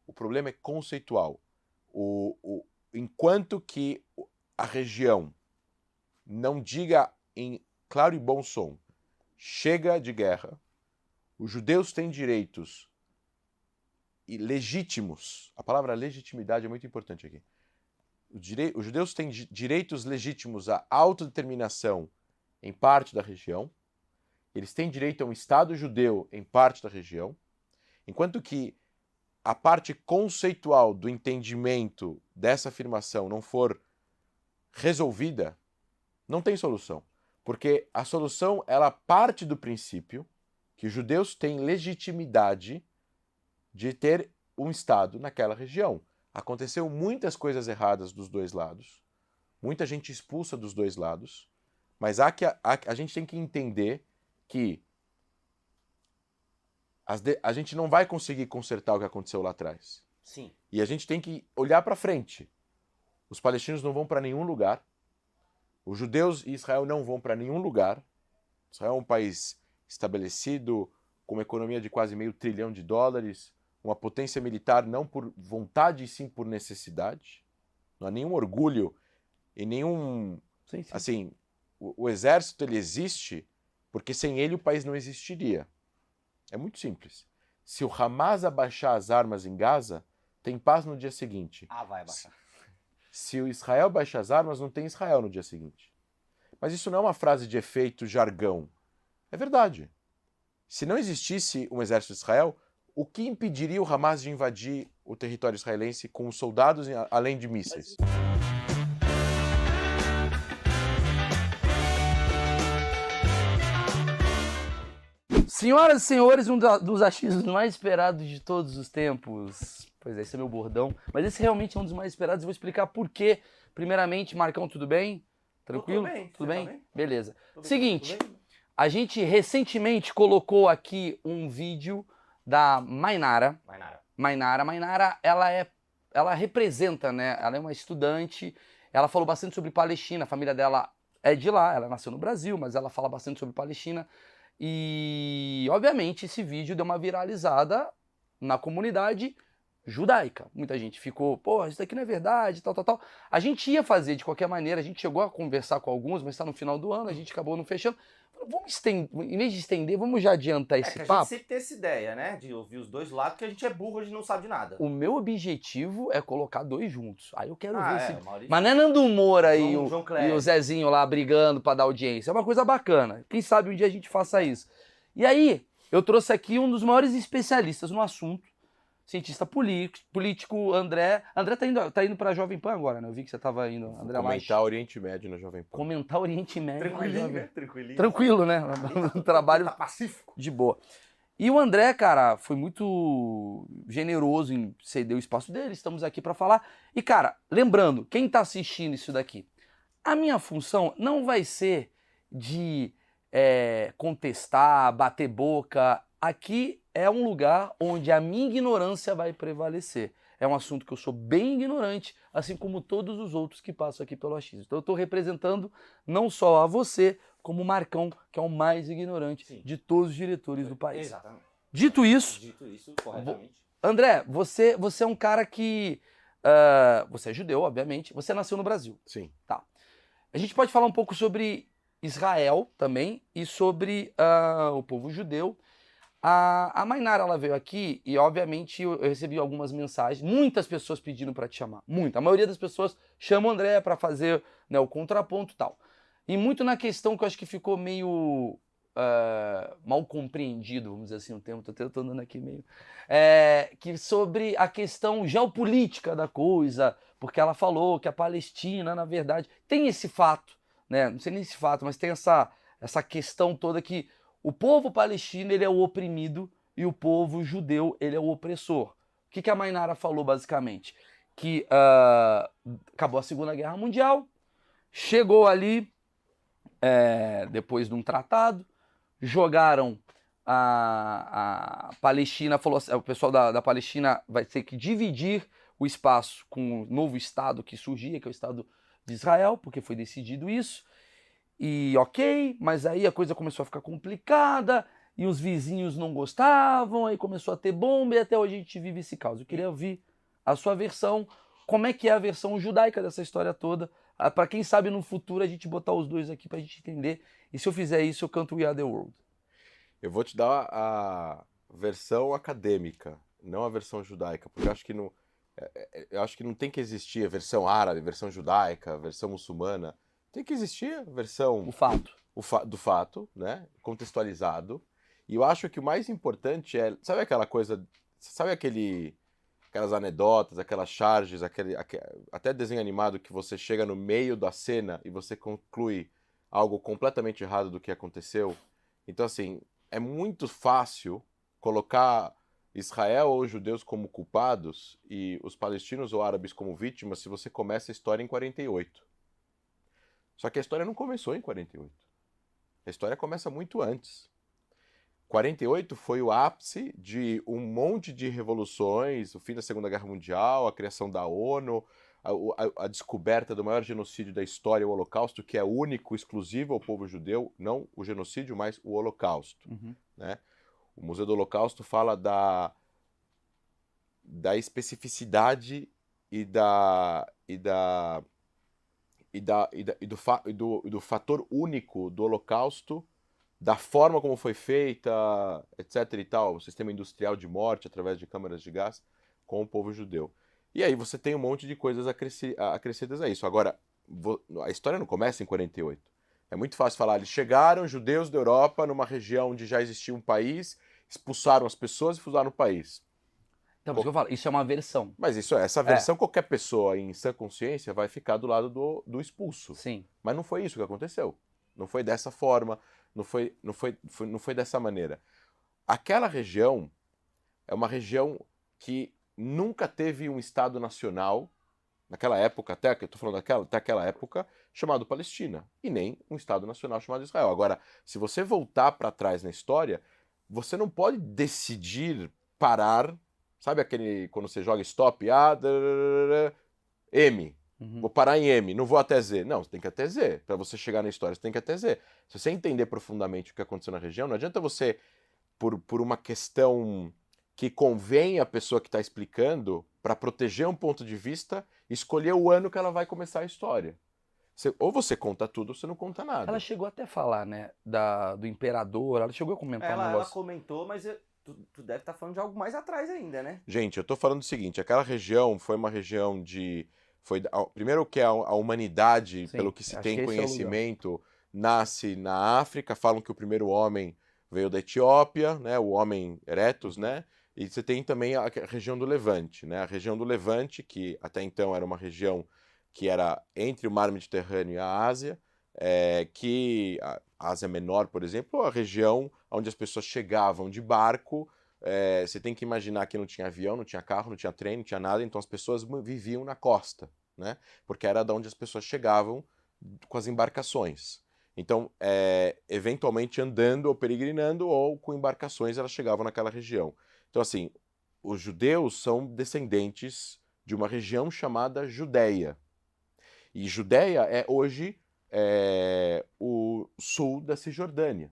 O problema é conceitual. Enquanto que a região não diga em claro e bom som, chega de guerra, os judeus têm direitos legítimos. A palavra legitimidade é muito importante aqui. Os judeus têm direitos legítimos à autodeterminação em parte da região. Eles têm direito a um Estado judeu em parte da região. Enquanto que a parte conceitual do entendimento dessa afirmação não for resolvida, não tem solução. Porque a solução, ela parte do princípio que os judeus têm legitimidade de ter um Estado naquela região. Aconteceu muitas coisas erradas dos dois lados, muita gente expulsa dos dois lados, mas a gente tem que entender que a gente não vai conseguir consertar o que aconteceu lá atrás. Sim. E a gente tem que olhar para frente. Os palestinos não vão para nenhum lugar, os judeus e Israel não vão para nenhum lugar. Israel é um país estabelecido, com uma economia de quase $500 bilhão, uma potência militar não por vontade, e sim por necessidade. Não há nenhum orgulho e nenhum... Sim. Assim, o exército ele existe porque sem ele o país não existiria. É muito simples. Se o Hamas abaixar as armas em Gaza, tem paz no dia seguinte. Vai abaixar. Se o Israel baixar as armas, não tem Israel no dia seguinte. Mas isso não é uma frase de efeito jargão. É verdade. Se não existisse um exército de Israel, o que impediria o Hamas de invadir o território israelense com soldados além de mísseis? Senhoras e senhores, um dos achismos mais esperados de todos os tempos. Pois é, esse é meu bordão. Mas esse realmente é um dos mais esperados e vou explicar por quê. Primeiramente, Marcão, tudo bem? Tranquilo? Tudo bem. Tudo bem? Tá bem? Beleza. Tudo Seguinte, bem? a gente recentemente colocou aqui um vídeo da Mainara. Mainara, ela representa, né? Ela é uma estudante, ela falou bastante sobre Palestina, a família dela é de lá, ela nasceu no Brasil, mas ela fala bastante sobre Palestina. E, obviamente, esse vídeo deu uma viralizada na comunidade judaica. Muita gente ficou, pô, isso daqui não é verdade, tal. A gente ia fazer de qualquer maneira, a gente chegou a conversar com alguns, mas está no final do ano, a gente acabou não fechando. Vamos estender, em vez de estender, vamos já adiantar esse que papo. a gente sempre tem essa ideia, né? De ouvir os dois lados, porque a gente é burro, a gente não sabe de nada. O meu objetivo é colocar dois juntos. Aí eu quero ver se... Maurício... Mas não é Nando Moura e João o Zezinho lá brigando pra dar audiência. É uma coisa bacana. Quem sabe um dia a gente faça isso. E aí, eu trouxe aqui um dos maiores especialistas no assunto, cientista político, André. André tá indo pra Jovem Pan agora, né? Eu vi que você tava indo, André Lage. Comentar Oriente Médio na Jovem Pan. Comentar Oriente Médio. Tranquilinho, né? Tranquilinho. Tranquilo, né? Um trabalho tá pacífico. De boa. E o André, cara, foi muito generoso em ceder o espaço dele, estamos aqui pra falar. E, cara, lembrando, quem tá assistindo isso daqui, a minha função não vai ser de contestar, bater boca. Aqui é um lugar onde a minha ignorância vai prevalecer. É um assunto que eu sou bem ignorante, assim como todos os outros que passam aqui pelo achismo. Então eu estou representando não só a você, como o Marcão, que é o mais ignorante de todos os diretores do país. Exatamente. Dito isso, corretamente. André, você é um cara que... você é judeu, obviamente. Você nasceu no Brasil. Sim. Tá. A gente pode falar um pouco sobre Israel também e sobre o povo judeu. A Mainara, ela veio aqui e, obviamente, eu recebi algumas mensagens. Muitas pessoas pedindo para te chamar. A maioria das pessoas chama o André para fazer, né, o contraponto e tal. E muito na questão que eu acho que ficou meio mal compreendido, vamos dizer assim, o termo, tô tentando aqui meio... que sobre a questão geopolítica da coisa, porque ela falou que a Palestina, na verdade, tem esse fato, né? Não sei nem esse fato, mas tem essa questão toda que o povo palestino, ele é o oprimido e o povo judeu, ele é o opressor. O que a Mainara falou, basicamente? Que acabou a Segunda Guerra Mundial, chegou ali, depois de um tratado, jogaram a Palestina, falou assim, o pessoal da Palestina vai ter que dividir o espaço com o novo Estado que surgia, que é o Estado de Israel, porque foi decidido isso. E ok, mas aí a coisa começou a ficar complicada, e os vizinhos não gostavam, aí começou a ter bomba e até hoje a gente vive esse caos. Eu queria ouvir a sua versão, como é que é a versão judaica dessa história toda, para quem sabe no futuro a gente botar os dois aqui pra gente entender. E se eu fizer isso, eu canto We Are The World. Eu vou te dar a versão acadêmica, não a versão judaica, porque eu acho que não tem que existir a versão árabe, a versão judaica, a versão muçulmana. Tem que existir a versão O fato. do fato, né? Contextualizado. E eu acho que o mais importante é, sabe aquela coisa, sabe aquelas anedotas, aquelas charges, até desenho animado que você chega no meio da cena e você conclui algo completamente errado do que aconteceu. Então, assim, é muito fácil colocar Israel ou os judeus como culpados e os palestinos ou árabes como vítimas se você começa a história em 48. Só que a história não começou em 48. A história começa muito antes. 48 foi o ápice de um monte de revoluções, o fim da Segunda Guerra Mundial, a criação da ONU, a descoberta do maior genocídio da história, o Holocausto, que é único, exclusivo ao povo judeu, não o genocídio, mas o Holocausto. Né? O Museu do Holocausto fala da especificidade do fator único do Holocausto, da forma como foi feita, etc e tal, o sistema industrial de morte através de câmaras de gás com o povo judeu. E aí você tem um monte de coisas acrescidas a isso. Agora, a história não começa em 48. É muito fácil falar, eles chegaram, judeus da Europa, numa região onde já existia um país, expulsaram as pessoas e fundaram o país. Então, por isso que eu falo, isso é uma versão. Mas essa versão, qualquer pessoa em sã consciência vai ficar do lado do expulso. Sim. Mas não foi isso que aconteceu. Não foi dessa forma, não foi dessa maneira. Aquela região é uma região que nunca teve um Estado nacional, naquela época, até que eu estou falando até aquela época, chamado Palestina, e nem um Estado nacional chamado Israel. Agora, se você voltar para trás na história, você não pode decidir parar, sabe aquele quando você joga stop, M, vou parar em M, não vou até Z. Não, você tem que ir até Z. Para você chegar na história, você tem que ir até Z. Se você entender profundamente o que aconteceu na região, não adianta você, por uma questão que convém à pessoa que está explicando, para proteger um ponto de vista, escolher o ano que ela vai começar a história. Ou você conta tudo ou você não conta nada. Ela chegou até a falar, né, do imperador, ela chegou a comentar um Ela negócio. comentou, mas tu deve estar falando de algo mais atrás ainda, né? Gente, eu tô falando o seguinte, aquela região foi uma região primeiro que a humanidade, Sim, pelo que se acho tem que esse é o lugar. conhecimento, nasce na África, falam que o primeiro homem veio da Etiópia, né, o homem eretus, né? E você tem também a região do Levante, né? A região do Levante, que até então era uma região que era entre o mar Mediterrâneo e a Ásia, que a Ásia Menor, por exemplo, a região onde as pessoas chegavam de barco. Você tem que imaginar que não tinha avião, não tinha carro, não tinha trem, não tinha nada, então as pessoas viviam na costa, né? Porque era de onde as pessoas chegavam com as embarcações. Então, eventualmente andando ou peregrinando ou com embarcações, elas chegavam naquela região. Então, assim, os judeus são descendentes de uma região chamada Judéia. E Judéia é hoje o sul da Cisjordânia.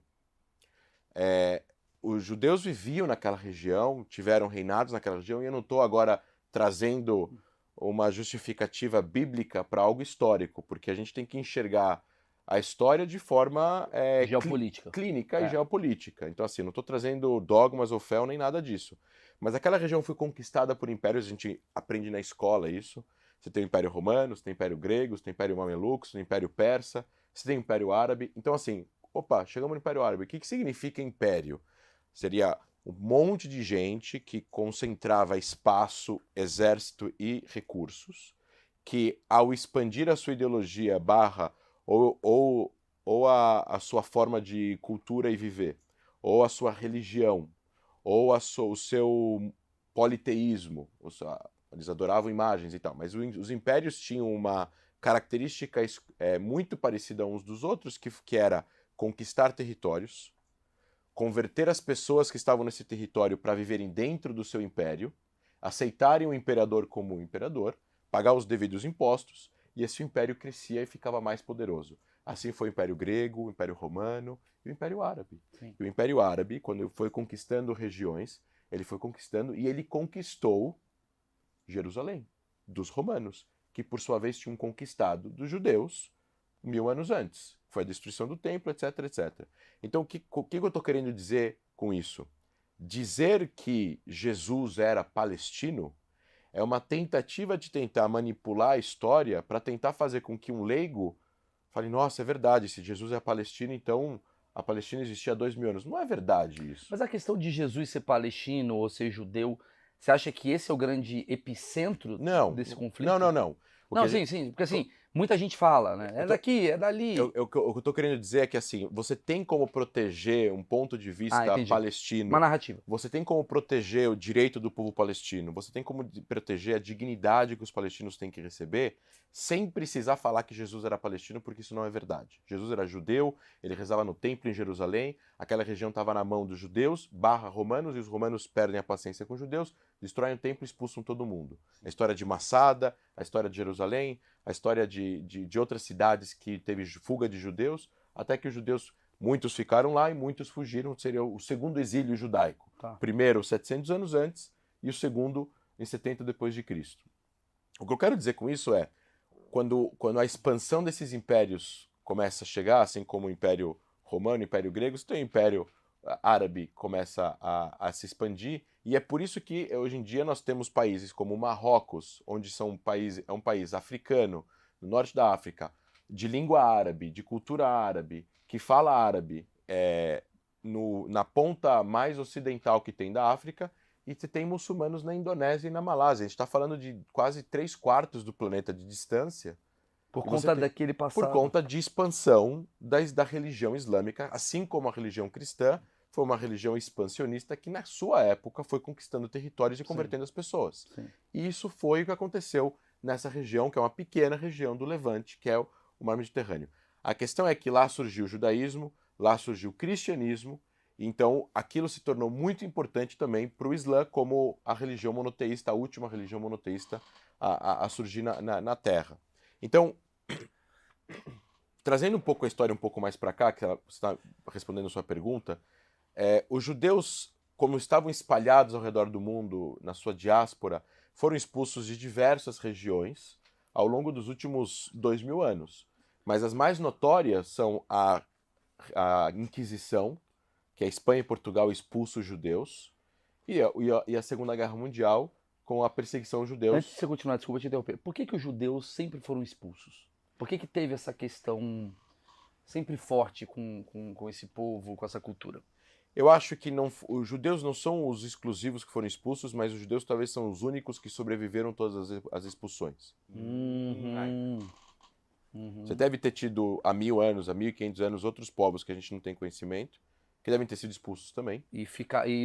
Os judeus viviam naquela região, tiveram reinados naquela região, e eu não estou agora trazendo uma justificativa bíblica para algo histórico, porque a gente tem que enxergar a história de forma Geopolítica. clínica e geopolítica. Então, assim, não estou trazendo dogmas ou fé nem nada disso. Mas aquela região foi conquistada por impérios, a gente aprende na escola isso. Você tem o Império Romano, você tem o Império Grego, você tem o Império Mameluco, você tem o Império Persa, você tem o Império Árabe. Então, assim, opa, chegamos no Império Árabe. O que significa império? Seria um monte de gente que concentrava espaço, exército e recursos, que ao expandir a sua ideologia ou a sua forma de cultura e viver, ou a sua religião, ou o seu politeísmo, eles adoravam imagens e tal, mas os impérios tinham uma característica muito parecida uns dos outros, que era conquistar territórios, converter as pessoas que estavam nesse território para viverem dentro do seu império, aceitarem o imperador como imperador, pagar os devidos impostos, e esse império crescia e ficava mais poderoso. Assim foi o Império Grego, o Império Romano e o Império Árabe. Sim. E o Império Árabe, quando ele foi conquistando regiões, ele foi conquistando e ele conquistou Jerusalém, dos romanos, que por sua vez tinham conquistado dos judeus 1000 anos antes. Foi a destruição do templo, etc, etc. Então, o que eu estou querendo dizer com isso? Dizer que Jesus era palestino é uma tentativa de tentar manipular a história para tentar fazer com que um leigo fale, nossa, é verdade, se Jesus é palestino, então a Palestina existia há 2000 anos. Não é verdade isso. Mas a questão de Jesus ser palestino ou ser judeu, você acha que esse é o grande epicentro Não, desse conflito? não. O que Não, a gente- sim, porque assim, muita gente fala, né? É daqui, é dali. o que eu tô querendo dizer é que assim, você tem como proteger um ponto de vista Entendi. palestino, Uma narrativa. você tem como proteger o direito do povo palestino, você tem como proteger a dignidade que os palestinos têm que receber, sem precisar falar que Jesus era palestino, porque isso não é verdade. Jesus era judeu, ele rezava no templo em Jerusalém, aquela região estava na mão dos judeus, romanos, e os romanos perdem a paciência com os judeus, destroem o templo e expulsam todo mundo. A história de Massada, a história de Jerusalém, a história de outras cidades que teve fuga de judeus, até que os judeus, muitos ficaram lá e muitos fugiram, seria o segundo exílio judaico. Tá. O primeiro 700 anos antes e o segundo em 70 depois de Cristo. O que eu quero dizer com isso é, quando a expansão desses impérios começa a chegar, assim como o Império Romano, o Império Grego, você tem o Império Árabe começa a se expandir, e é por isso que hoje em dia nós temos países como o Marrocos, onde é um país africano, no norte da África, de língua árabe, de cultura árabe, que fala árabe na ponta mais ocidental que tem da África, e você tem muçulmanos na Indonésia e na Malásia. A gente está falando de quase 3/4 do planeta de distância, Por e você conta tem- daquele passado. por conta de expansão da religião islâmica, assim como a religião cristã foi uma religião expansionista que na sua época foi conquistando territórios e convertendo as pessoas. Sim. E isso foi o que aconteceu nessa região, que é uma pequena região do Levante, que é o Mar Mediterrâneo. A questão é que lá surgiu o judaísmo, lá surgiu o cristianismo, então aquilo se tornou muito importante também para o Islã como a religião monoteísta, a última religião monoteísta a surgir na Terra. Então, trazendo um pouco a história um pouco mais para cá, que você está respondendo a sua pergunta, os judeus, como estavam espalhados ao redor do mundo na sua diáspora, foram expulsos de diversas regiões ao longo dos últimos 2000 anos. Mas as mais notórias são a Inquisição, que a Espanha e Portugal expulsam os judeus, e a Segunda Guerra Mundial, com a perseguição aos judeus. Antes de você continuar, desculpa te interromper. Por que os judeus sempre foram expulsos? Por que teve essa questão sempre forte com esse povo, com essa cultura? Eu acho que os judeus não são os exclusivos que foram expulsos, mas os judeus talvez são os únicos que sobreviveram todas as expulsões. Você deve ter tido há 1000 anos, há 1500 anos, outros povos que a gente não tem conhecimento, que devem ter sido expulsos também. E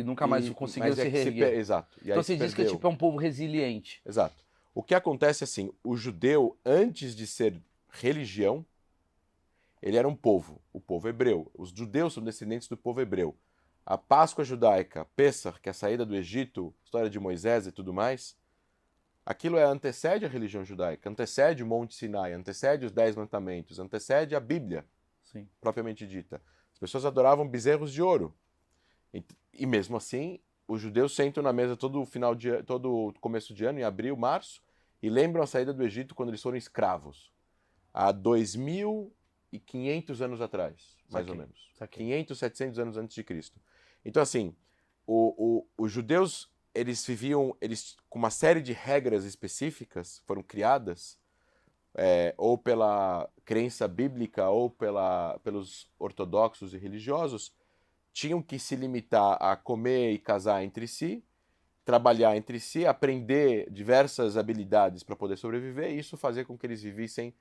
nunca mais conseguiram se reerguer. Exato. E aí Então você diz que é um povo resiliente. Exato. O que acontece é assim, o judeu, antes de ser religião, ele era um povo, o povo hebreu. Os judeus são descendentes do povo hebreu. A Páscoa judaica, Pessah, que é a saída do Egito, história de Moisés e tudo mais, aquilo antecede a religião judaica, antecede o Monte Sinai, antecede os 10 mandamentos, antecede a Bíblia, Sim. propriamente dita. As pessoas adoravam bezerros de ouro. E mesmo assim, os judeus sentam na mesa todo começo de ano, em abril, março, e lembram a saída do Egito quando eles foram escravos. Há 2500 anos atrás, mais ou menos. 500, 700 anos antes de Cristo. Então, assim, os judeus, eles viviam com uma série de regras específicas, foram criadas, ou pela crença bíblica, ou pelos ortodoxos e religiosos, tinham que se limitar a comer e casar entre si, trabalhar entre si, aprender diversas habilidades para poder sobreviver, e isso fazia com que eles vivessem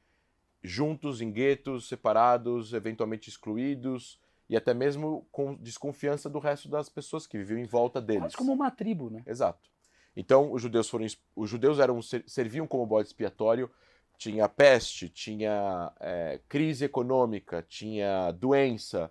juntos, em guetos, separados, eventualmente excluídos, e até mesmo com desconfiança do resto das pessoas que viviam em volta deles. Quase como uma tribo, né? Exato. Então, os judeus serviam como bode expiatório. Tinha peste, tinha crise econômica, tinha doença.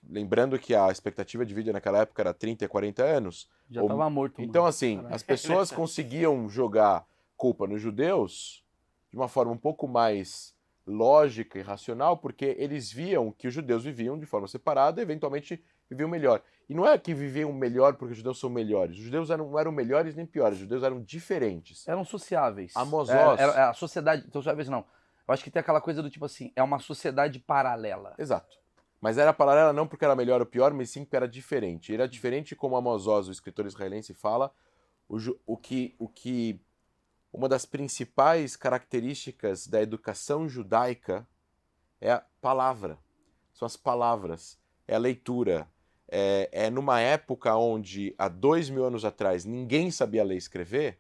Lembrando que a expectativa de vida naquela época era 30 e 40 anos. Já estava morto. Então, mano. assim, Caralho. as pessoas conseguiam jogar culpa nos judeus de uma forma um pouco mais lógica e racional, porque eles viam que os judeus viviam de forma separada e eventualmente viviam melhor. E não é que viviam melhor porque os judeus são melhores. Os judeus não eram melhores nem piores, os judeus eram diferentes. Eram sociáveis. Amozós. A sociedade, então, sociáveis não. Eu acho que tem aquela coisa do tipo assim, é uma sociedade paralela. Exato. Mas era paralela não porque era melhor ou pior, mas sim porque era diferente. E era diferente como Amós, o escritor israelense, fala, uma das principais características da educação judaica é a palavra. São as palavras, é a leitura. É numa época onde, há 2000 anos atrás, ninguém sabia ler e escrever,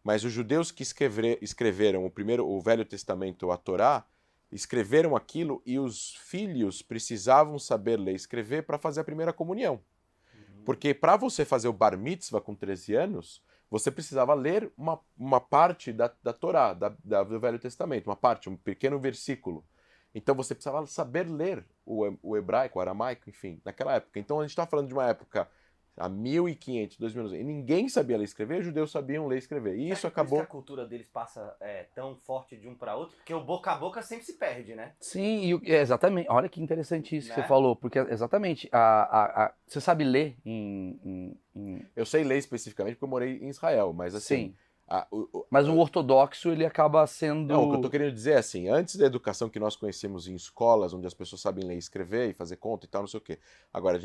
mas os judeus que escreveram o Velho Testamento, a Torá, escreveram aquilo e os filhos precisavam saber ler e escrever para fazer a primeira comunhão. Porque para você fazer o Bar Mitzvah com 13 anos, você precisava ler uma parte da Torá, do Velho Testamento, uma parte, um pequeno versículo. Então você precisava saber ler o hebraico, o aramaico, enfim, naquela época. Então a gente está falando de uma época há 1500, 2000 anos, e ninguém sabia ler e escrever, os judeus sabiam ler e escrever. E isso acabou... Por isso que a cultura deles passa tão forte de um para outro, porque o boca a boca sempre se perde, né? Sim, exatamente. Olha que interessante isso que Né? você falou, porque exatamente, você sabe ler em... Eu sei ler especificamente porque eu morei em Israel, mas assim... Sim, mas o ortodoxo, ele acaba sendo... Não, o que eu tô querendo dizer é assim, antes da educação que nós conhecemos em escolas, onde as pessoas sabem ler e escrever e fazer conta e tal, não sei o quê. Agora,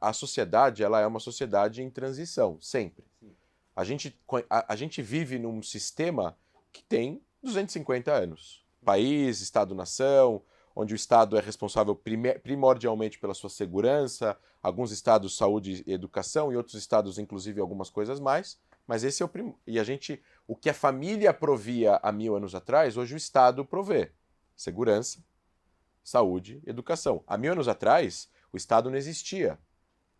a sociedade, ela é uma sociedade em transição, sempre. Sim. A gente vive num sistema que tem 250 anos. País, Estado-nação, onde o Estado é responsável primordialmente pela sua segurança, alguns estados saúde e educação, e outros estados, inclusive, algumas coisas mais. Mas esse é o que a família provia há 1000 anos atrás, hoje o Estado provê. Segurança, saúde, educação. Há 1000 anos atrás, o Estado não existia.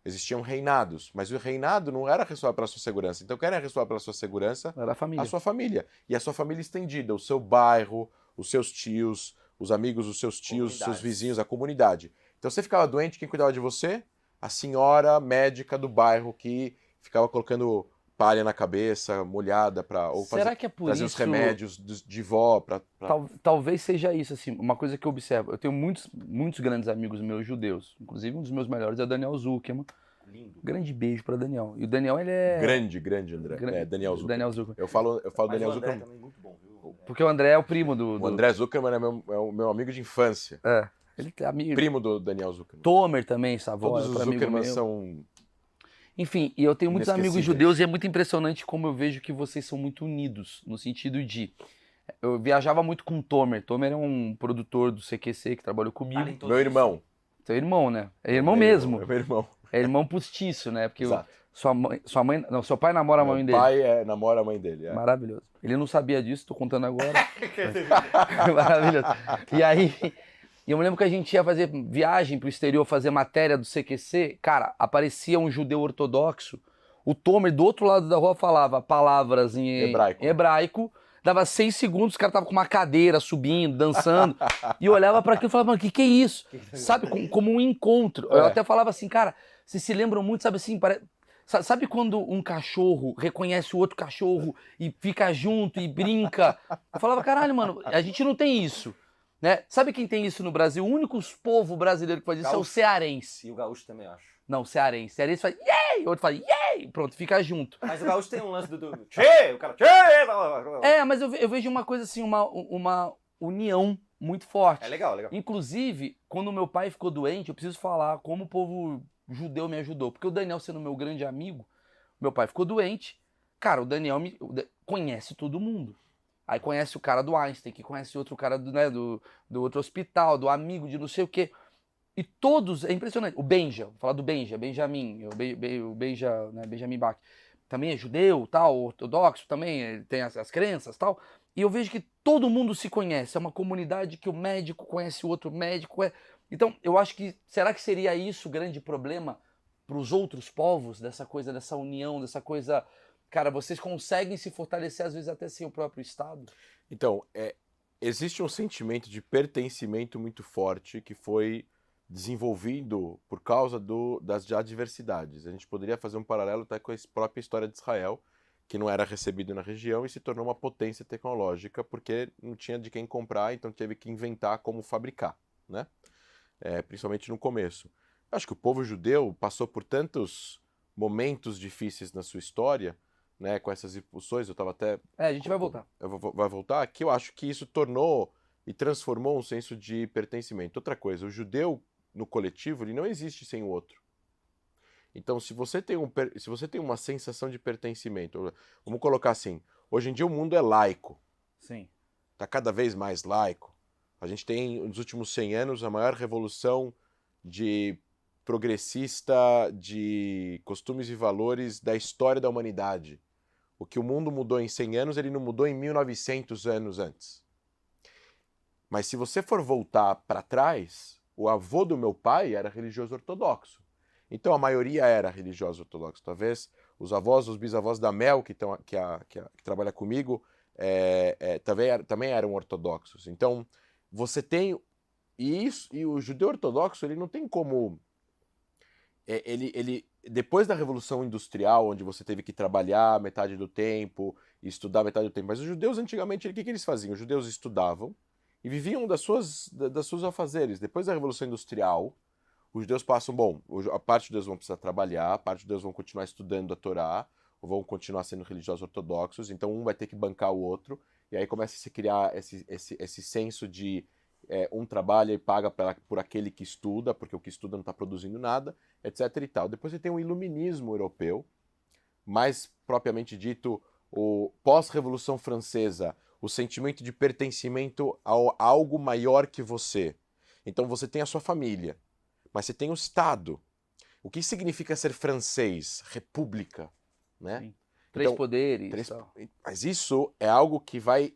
Existiam reinados, mas o reinado não era responsável pela sua segurança. Então, quem era responsável pela sua segurança? Era a família. A sua família. E a sua família estendida, o seu bairro, os seus tios, os amigos dos seus tios, os seus vizinhos, a comunidade. Então, você ficava doente, quem cuidava de você? A senhora médica do bairro que ficava colocando palha na cabeça, molhada, Será que é por trazer isso... os remédios de vó. Talvez seja isso, assim, uma coisa que eu observo. Eu tenho muitos grandes amigos meus judeus. Inclusive, um dos meus melhores é o Daniel Zuckerman. Lindo. Grande beijo para Daniel. E o Daniel, ele é... Grande, André. Daniel Zuckerman. Daniel Zuckerman. Eu falo Mas Daniel o André Zuckerman. também é muito bom, viu? Porque o André é o primo do... O André Zuckerman é o meu amigo de infância. Ele é amigo. Primo do Daniel Zuckerman. Tomer também, Savoy. Todos os Zuckerman são... Enfim, e eu tenho muitos amigos inesquecíveis. judeus e é muito impressionante como eu vejo que vocês são muito unidos, no sentido de... Eu viajava muito com o Tomer. Tomer é um produtor do CQC que trabalhou comigo. Talentoso. Meu irmão. Seu irmão, né? É irmão mesmo. É meu irmão. É irmão postiço, né? Porque Exato. seu pai namora a mãe Meu dele. pai namora a mãe dele. Maravilhoso. Ele não sabia disso, tô contando agora. Maravilhoso. E aí, eu me lembro que a gente ia fazer viagem pro exterior, fazer matéria do CQC. Cara, aparecia um judeu ortodoxo. O Tomer, do outro lado da rua, falava palavras em hebraico. Dava 6 segundos, o cara tava com uma cadeira, subindo, dançando. E eu olhava para aquilo e falava, mano, que é isso? Sabe, como um encontro. Eu até falava assim, cara, vocês se lembram muito, sabe assim, sabe quando um cachorro reconhece o outro cachorro e fica junto e brinca? Eu falava, caralho, mano, a gente não tem isso. Né? Sabe quem tem isso no Brasil? O único povo brasileiro que faz isso é o cearense. E o gaúcho também, eu acho. Não, cearense. Cearense faz, yay! O outro faz, yay! Pronto, fica junto. Mas o gaúcho tem um lance do tchê! O cara, tchê! Mas eu vejo uma coisa assim, uma união muito forte. É legal, legal. Inclusive, quando o meu pai ficou doente, eu preciso falar como o povo judeu me ajudou. Porque o Daniel, sendo meu grande amigo, meu pai ficou doente. Cara, o Daniel conhece todo mundo. Aí conhece o cara do Einstein, que conhece outro cara do outro hospital, do amigo de não sei o quê. E todos, é impressionante. O Benja, vou falar do Benjamin, o Benjamin Bach. Também é judeu, tal, ortodoxo, também ele tem as crenças, tal. E eu vejo que todo mundo se conhece. É uma comunidade que o médico conhece o outro médico. Então, eu acho que, será que seria isso o grande problema para os outros povos? Dessa coisa, dessa união, dessa coisa... Cara, vocês conseguem se fortalecer, às vezes, até sem o próprio Estado? Então, existe um sentimento de pertencimento muito forte que foi desenvolvido por causa das adversidades. A gente poderia fazer um paralelo até com a própria história de Israel, que não era recebido na região e se tornou uma potência tecnológica porque não tinha de quem comprar, então teve que inventar como fabricar, né? Principalmente no começo. Acho que o povo judeu passou por tantos momentos difíceis na sua história, né, com essas impulsões, eu estava até... A gente vai voltar. Vai voltar, que eu acho que isso tornou e transformou um senso de pertencimento. Outra coisa, o judeu no coletivo, ele não existe sem o outro. Então, se você tem uma sensação de pertencimento, vamos colocar assim, hoje em dia o mundo é laico, Sim. está cada vez mais laico. A gente tem, nos últimos 100 anos, a maior revolução de progressista de costumes e valores da história da humanidade. O que o mundo mudou em 100 anos, ele não mudou em 1900 anos antes. Mas se você for voltar para trás, o avô do meu pai era religioso ortodoxo. Então a maioria era religiosa ortodoxa. Talvez os avós, os bisavós da Mel, que trabalha comigo, também eram ortodoxos. Então você tem e o judeu ortodoxo ele não tem como depois da Revolução Industrial, onde você teve que trabalhar metade do tempo, estudar metade do tempo, mas os judeus antigamente, o que eles faziam? Os judeus estudavam e viviam das suas afazeres. Depois da Revolução Industrial, os judeus passam, a parte dos judeus vão precisar trabalhar, a parte dos judeus vão continuar estudando a Torá, ou vão continuar sendo religiosos ortodoxos, então um vai ter que bancar o outro, e aí começa a se criar esse senso de um trabalha e paga por aquele que estuda, porque o que estuda não está produzindo nada, etc. e tal. Depois você tem o iluminismo europeu, mais propriamente dito, o pós-revolução francesa, o sentimento de pertencimento a algo maior que você. Então você tem a sua família, mas você tem o Estado. O que significa ser francês? República, né? Sim. Três Então, poderes. mas isso é algo que vai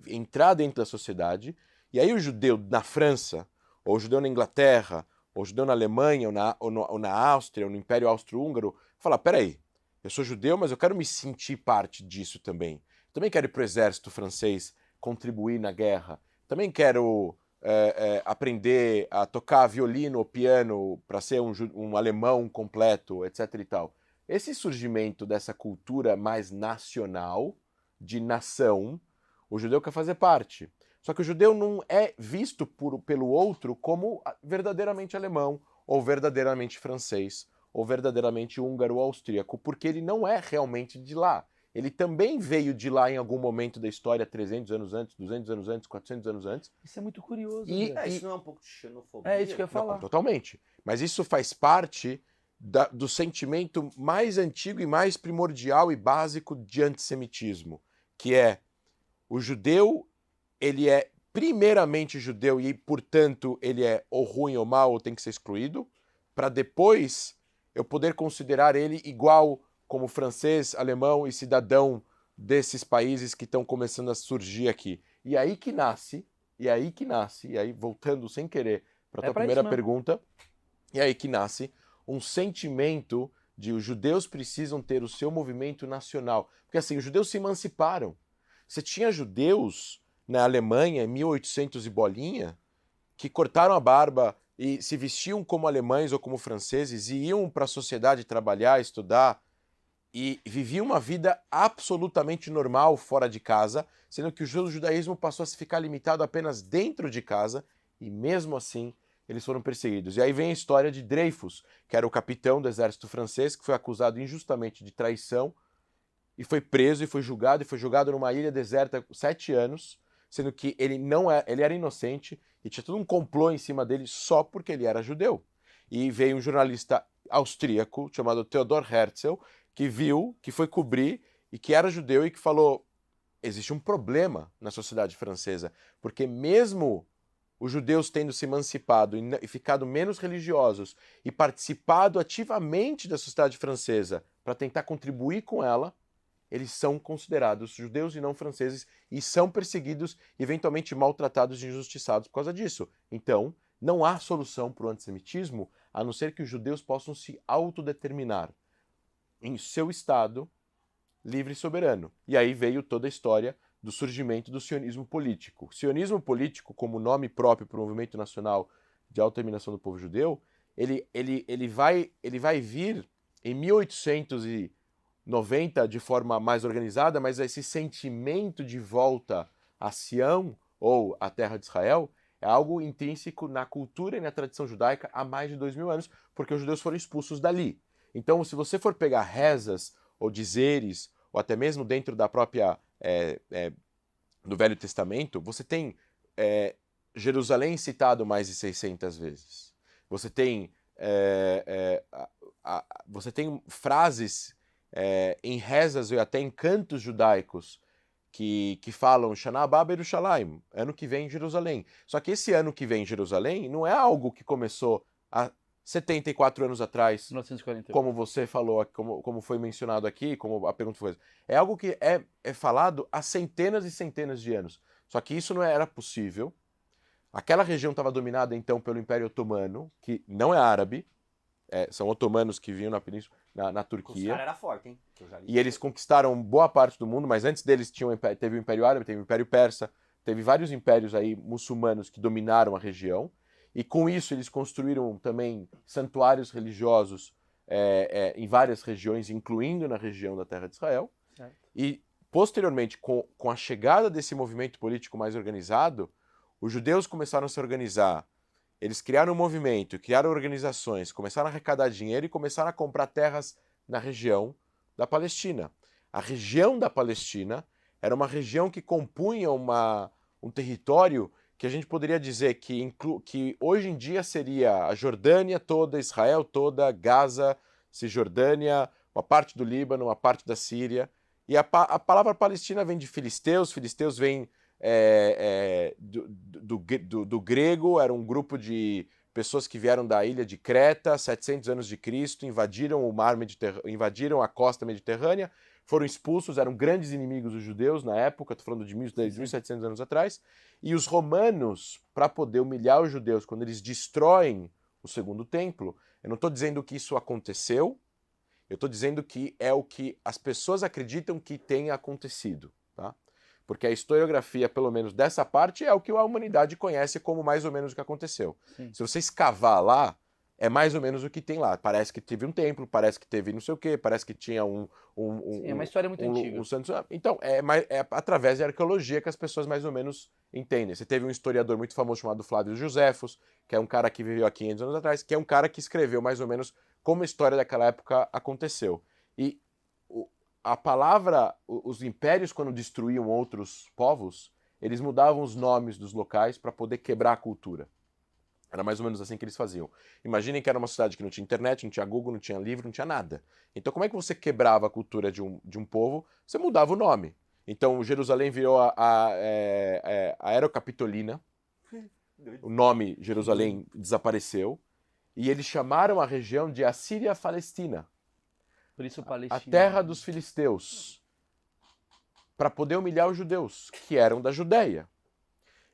entrar dentro da sociedade. E aí o judeu na França, ou o judeu na Inglaterra, ou o judeu na Alemanha, ou na Áustria, ou no Império Austro-Húngaro, fala, peraí, eu sou judeu, mas eu quero me sentir parte disso também. Também quero ir para o exército francês, contribuir na guerra. Também quero aprender a tocar violino ou piano para ser um alemão completo, etc. e tal. Esse surgimento dessa cultura mais nacional, de nação, o judeu quer fazer parte. Só que o judeu não é visto pelo outro como verdadeiramente alemão, ou verdadeiramente francês, ou verdadeiramente húngaro ou austríaco, porque ele não é realmente de lá. Ele também veio de lá em algum momento da história, 300 anos antes, 200 anos antes, 400 anos antes. Isso é muito curioso, Isso não é um pouco de xenofobia? É isso que eu ia falar. Não, totalmente. Mas isso faz parte do sentimento mais antigo e mais primordial e básico de antissemitismo, que é o judeu, ele é primeiramente judeu e, portanto, ele é ou ruim ou mal ou tem que ser excluído, para depois eu poder considerar ele igual como francês, alemão e cidadão desses países que estão começando a surgir aqui. E aí que nasce, e aí voltando sem querer para a tua primeira pergunta, e aí que nasce um sentimento de os judeus precisam ter o seu movimento nacional. Porque assim, os judeus se emanciparam. Você tinha judeus na Alemanha, em 1800 e bolinha, que cortaram a barba e se vestiam como alemães ou como franceses e iam para a sociedade trabalhar, estudar e viviam uma vida absolutamente normal fora de casa, sendo que o judaísmo passou a se ficar limitado apenas dentro de casa e mesmo assim eles foram perseguidos. E aí vem a história de Dreyfus, que era o capitão do exército francês, que foi acusado injustamente de traição e foi preso e foi julgado numa ilha deserta 7 anos, sendo que ele era inocente e tinha todo um complô em cima dele só porque ele era judeu. E veio um jornalista austríaco chamado Theodor Herzl, que viu, que foi cobrir e que era judeu e que falou: existe um problema na sociedade francesa, porque mesmo os judeus tendo se emancipado e ficado menos religiosos e participado ativamente da sociedade francesa para tentar contribuir com ela, eles são considerados judeus e não franceses e são perseguidos e eventualmente maltratados e injustiçados por causa disso. Então, não há solução para o antissemitismo a não ser que os judeus possam se autodeterminar em seu Estado livre e soberano. E aí veio toda a história do surgimento do sionismo político. O sionismo político, como nome próprio para o movimento nacional de autodeterminação do povo judeu, ele vai vir em 1800 90 de forma mais organizada, mas esse sentimento de volta a Sião, ou a terra de Israel, é algo intrínseco na cultura e na tradição judaica há mais de 2000 anos, porque os judeus foram expulsos dali. Então, se você for pegar rezas, ou dizeres, ou até mesmo dentro da própria do Velho Testamento, você tem Jerusalém citado mais de 600 vezes. Você tem você tem frases em rezas e até em cantos judaicos que falam Shana Abba Yerushalayim, ano que vem em Jerusalém. Só que esse ano que vem em Jerusalém não é algo que começou há 74 anos atrás, 1948. como você falou, como foi mencionado aqui, como a pergunta foi. É algo que é falado há centenas e centenas de anos. Só que isso não era possível. Aquela região estava dominada então pelo Império Otomano, que não é árabe, são otomanos que vinham na península, na Os Turquia. caras eram fortes, hein? Que eu já li. E eles conquistaram boa parte do mundo, mas antes deles teve o Império Árabe, teve o Império Persa, teve vários impérios aí muçulmanos que dominaram a região. E com isso eles construíram também santuários religiosos em várias regiões, incluindo na região da Terra de Israel. Certo. E posteriormente, com a chegada desse movimento político mais organizado, os judeus começaram a se organizar. Eles criaram um movimento, criaram organizações, começaram a arrecadar dinheiro e começaram a comprar terras na região da Palestina. A região da Palestina era uma região que compunha um território que a gente poderia dizer que hoje em dia seria a Jordânia toda, Israel toda, Gaza, Cisjordânia, uma parte do Líbano, uma parte da Síria. E a palavra Palestina vem de filisteus, filisteus vem do grego, era um grupo de pessoas que vieram da ilha de Creta, 700 anos de Cristo, invadiram o mar invadiram a costa mediterrânea, foram expulsos, eram grandes inimigos dos judeus na época, estou falando de 1700 anos atrás, e os romanos, para poder humilhar os judeus, quando eles destroem o segundo templo, eu não estou dizendo que isso aconteceu, eu estou dizendo que é o que as pessoas acreditam que tenha acontecido, tá? Porque a historiografia, pelo menos dessa parte, é o que a humanidade conhece como mais ou menos o que aconteceu. Sim. Se você escavar lá, é mais ou menos o que tem lá. Parece que teve um templo, parece que teve não sei o quê, parece que tinha Sim, é uma história muito antiga. Então, é através da arqueologia que as pessoas mais ou menos entendem. Você teve um historiador muito famoso chamado Flávio Josefos, que é um cara que viveu há 500 anos atrás, que é um cara que escreveu mais ou menos como a história daquela época aconteceu. E a palavra, os impérios, quando destruíam outros povos, eles mudavam os nomes dos locais para poder quebrar a cultura. Era mais ou menos assim que eles faziam. Imaginem que era uma cidade que não tinha internet, não tinha Google, não tinha livro, não tinha nada. Então, como é que você quebrava a cultura de um povo? Você mudava o nome. Então, Jerusalém virou a Aerocapitolina. O nome Jerusalém desapareceu. E eles chamaram a região de Assíria Palestina. Por isso Palestina. A terra dos filisteus. Para poder humilhar os judeus, que eram da Judéia.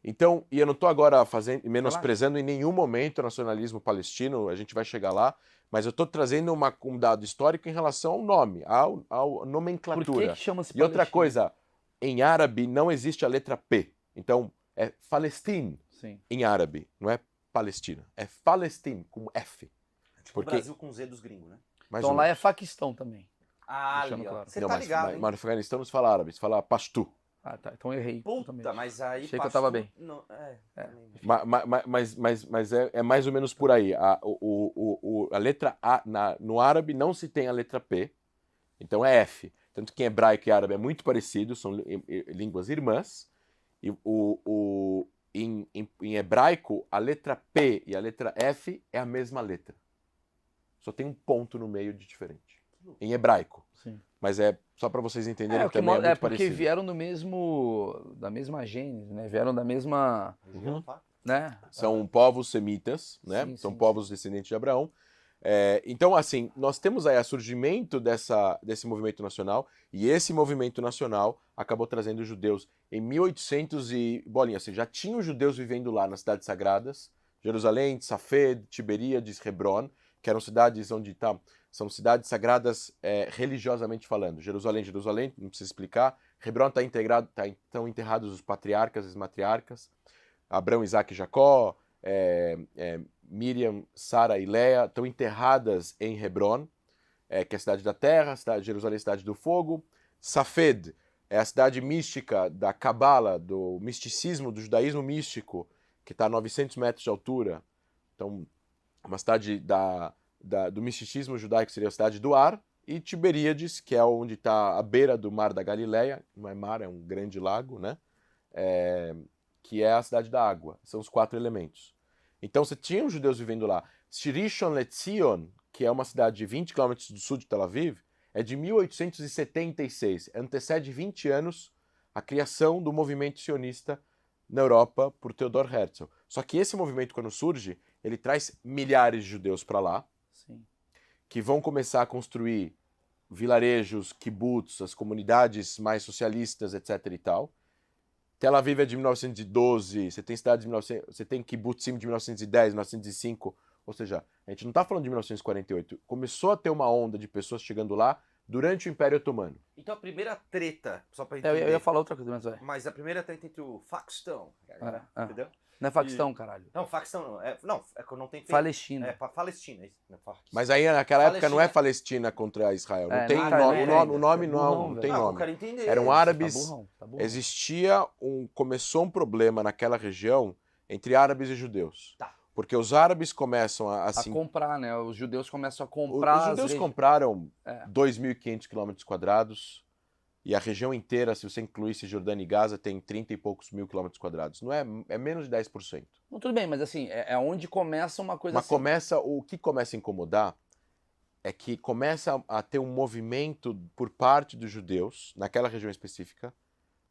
Então, e eu não estou agora menosprezando em nenhum momento o nacionalismo palestino, a gente vai chegar lá, mas eu estou trazendo um dado histórico em relação ao nome, à nomenclatura. Por que chama-se E outra Palestina? coisa, em árabe não existe a letra P. Então, é Palestine Sim. em árabe, não é Palestina. É Palestine, com F. Tipo o Brasil com Z dos gringos, né? Mais Então ou lá é menos. Paquistão também. Ah, Deixando ali, ó. claro. Você Não, tá mas, ligado, mas, hein? mas no Afeganistão não se fala árabe, se fala Pashtu. Ah, tá. Então eu errei. totalmente. Puta, mas aí... Achei que eu tava bem. Não, também. Mas é mais ou menos por aí. A letra A, no árabe não se tem a letra P, então é F. Tanto que em hebraico e árabe é muito parecido, são línguas irmãs. E em hebraico, a letra P e a letra F é a mesma letra. Só tem um ponto no meio de diferente. Em hebraico. Sim. Mas é só para vocês entenderem que também é muito porque parecido. vieram da mesma gênese, né? Vieram da mesma, Região, tá? né? São povos semitas, né? Sim, São sim, povos descendentes de Abraão. Então, assim, nós temos aí o surgimento desse movimento nacional, e esse movimento nacional acabou trazendo os judeus em 1800 e bolinha, assim, já tinha os judeus vivendo lá nas cidades sagradas, Jerusalém, Safed, Tiberíades, Hebron, que eram cidades onde são cidades sagradas religiosamente falando. Jerusalém, não precisa explicar. Hebron estão enterrados os patriarcas e as matriarcas, Abraão, Isaac e Jacó, Miriam, Sara e Leia estão enterradas em Hebron. que é a cidade da terra, a cidade de Jerusalém, a cidade do fogo. Safed é a cidade mística da Cabala, do misticismo, do judaísmo místico, que está a 900 metros de altura. Então, uma cidade do misticismo judaico seria a cidade do Ar. E Tiberíades, que é onde está à beira do Mar da Galileia, não é mar, é um grande lago, né? Que é a cidade da água. São os 4 elementos. Então você tinha os judeus vivendo lá. Rishon LeZion, que é uma cidade de 20 quilômetros do sul de Tel Aviv, é de 1876. Antecede 20 anos a criação do movimento sionista na Europa por Theodor Herzl. Só que esse movimento, quando surge, ele traz milhares de judeus para lá, Sim. que vão começar a construir vilarejos, kibbutz, as comunidades mais socialistas, etc. e tal. Tel Aviv é de 1912, você tem cidades de 1900, você tem kibbutzim de 1910, 1905, ou seja, a gente não está falando de 1948. Começou a ter uma onda de pessoas chegando lá durante o Império Otomano. Então a primeira treta, só pra Eu entender. ia falar outra coisa, mas vai. Mas a primeira treta entre o Faxtão, entendeu? Não é facção, caralho. Não, facção não. É que eu não tenho feito. Palestina. É, Palestina. Isso, não é Faxtão. Mas aí naquela época não é Palestina- Palestina contra Israel. Não É, tem não, nome, não, o nome tá não, burrão, não tem velho. eu nome. quero entender. Eram Tá árabes. burrão, tá burrão. Começou um problema naquela região entre árabes e judeus. Tá. Porque os árabes começam A assim. comprar, né? Os judeus começam a Os comprar. judeus compraram É. 2.500 quilômetros quadrados e a região inteira, se você incluísse Jordânia e Gaza, tem 30 e poucos mil quilômetros quadrados. Não é, é menos de 10%. Não, tudo bem, mas assim, é onde começa uma coisa Mas assim. o que começa a incomodar é que começa a ter um movimento por parte dos judeus, naquela região específica,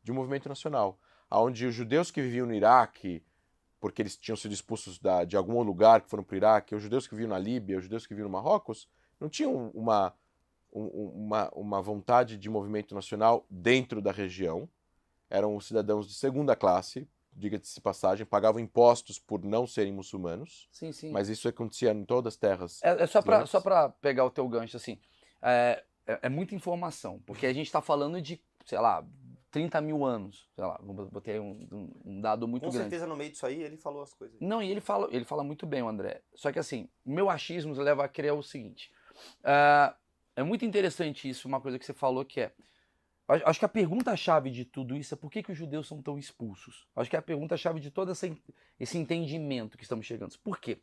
de um movimento nacional, onde os judeus que viviam no Iraque, porque eles tinham sido expulsos de algum lugar que foram para o Iraque, os judeus que viviam na Líbia, os judeus que viviam no Marrocos, não tinham uma vontade de movimento nacional dentro da região. Eram cidadãos de segunda classe, diga-se de passagem, pagavam impostos por não serem muçulmanos, Sim, sim. mas isso acontecia em todas as terras. É só islâmicas. pra pegar o teu gancho, assim. É muita informação, porque a gente tá falando de, sei lá, 30 mil anos. Sei lá, botei aí um dado muito Com grande. certeza no meio disso aí ele falou as coisas. Não, e ele fala muito bem, o André. Só que assim, meu achismo leva a crer o seguinte. É muito interessante isso, uma coisa que você falou que é. Acho que a pergunta-chave de tudo isso é por que os judeus são tão expulsos. Acho que é a pergunta-chave de todo esse entendimento que estamos chegando. Por quê?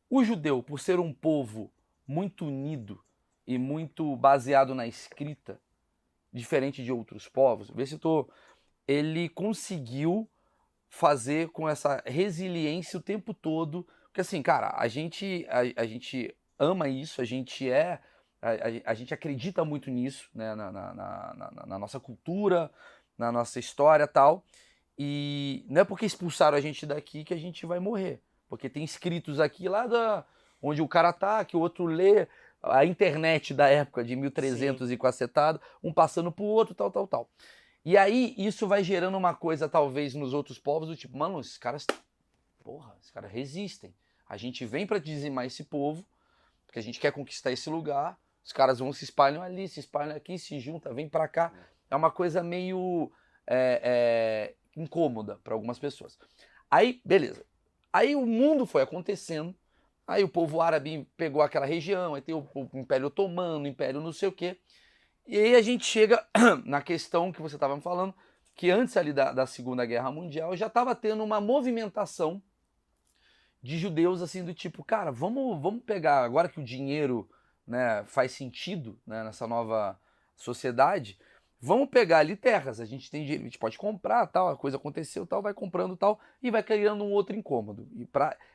O judeu, por ser um povo muito unido e muito baseado na escrita, diferente de outros povos, vê se ele conseguiu fazer com essa resiliência o tempo todo. Porque assim, cara, a gente ama isso, a gente acredita muito nisso, né, na nossa cultura, na nossa história e tal. E não é porque expulsaram a gente daqui que a gente vai morrer. Porque tem escritos aqui onde o cara tá, que o outro lê a internet da época de 1300 e cacetada, um passando pro outro, tal. E aí isso vai gerando uma coisa, talvez, nos outros povos, do tipo, mano, esses caras resistem. A gente vem pra dizimar esse povo, porque a gente quer conquistar esse lugar, os caras vão se espalham ali, se espalham aqui, se juntam, vem pra cá. É uma coisa meio incômoda para algumas pessoas. Aí, beleza. Aí o mundo foi acontecendo, aí o povo árabe pegou aquela região, aí tem o Império Otomano, o Império não sei o quê. E aí a gente chega na questão que você estava me falando, que antes ali da Segunda Guerra Mundial já estava tendo uma movimentação de judeus assim do tipo, cara, vamos pegar, agora que o dinheiro, né, faz sentido, né, nessa nova sociedade, vamos pegar ali terras, a gente tem dinheiro, a gente pode comprar, tal, a coisa aconteceu, tal, vai comprando, tal, e vai criando um outro incômodo.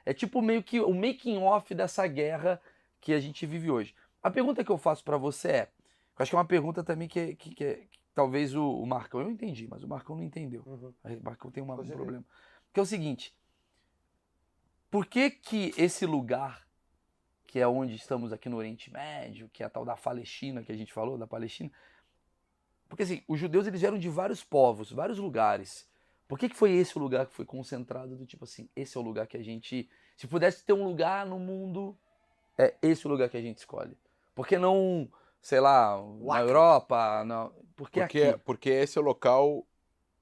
É tipo meio que o making off dessa guerra que a gente vive hoje. A pergunta que eu faço para você eu acho que é uma pergunta também que talvez o Marcão, eu entendi, mas o Marcão não entendeu. Uhum. O Marcão tem um problema. Que é o seguinte, por que esse lugar, que é onde estamos aqui no Oriente Médio, que é a tal da Palestina, que a gente falou, da Palestina, porque assim, os judeus eles vieram de vários povos, vários lugares. Por que foi esse o lugar que foi concentrado do tipo assim, esse é o lugar que a gente, se pudesse ter um lugar no mundo, é esse o lugar que a gente escolhe. Por que não, sei lá, na Europa, não, porque esse é o local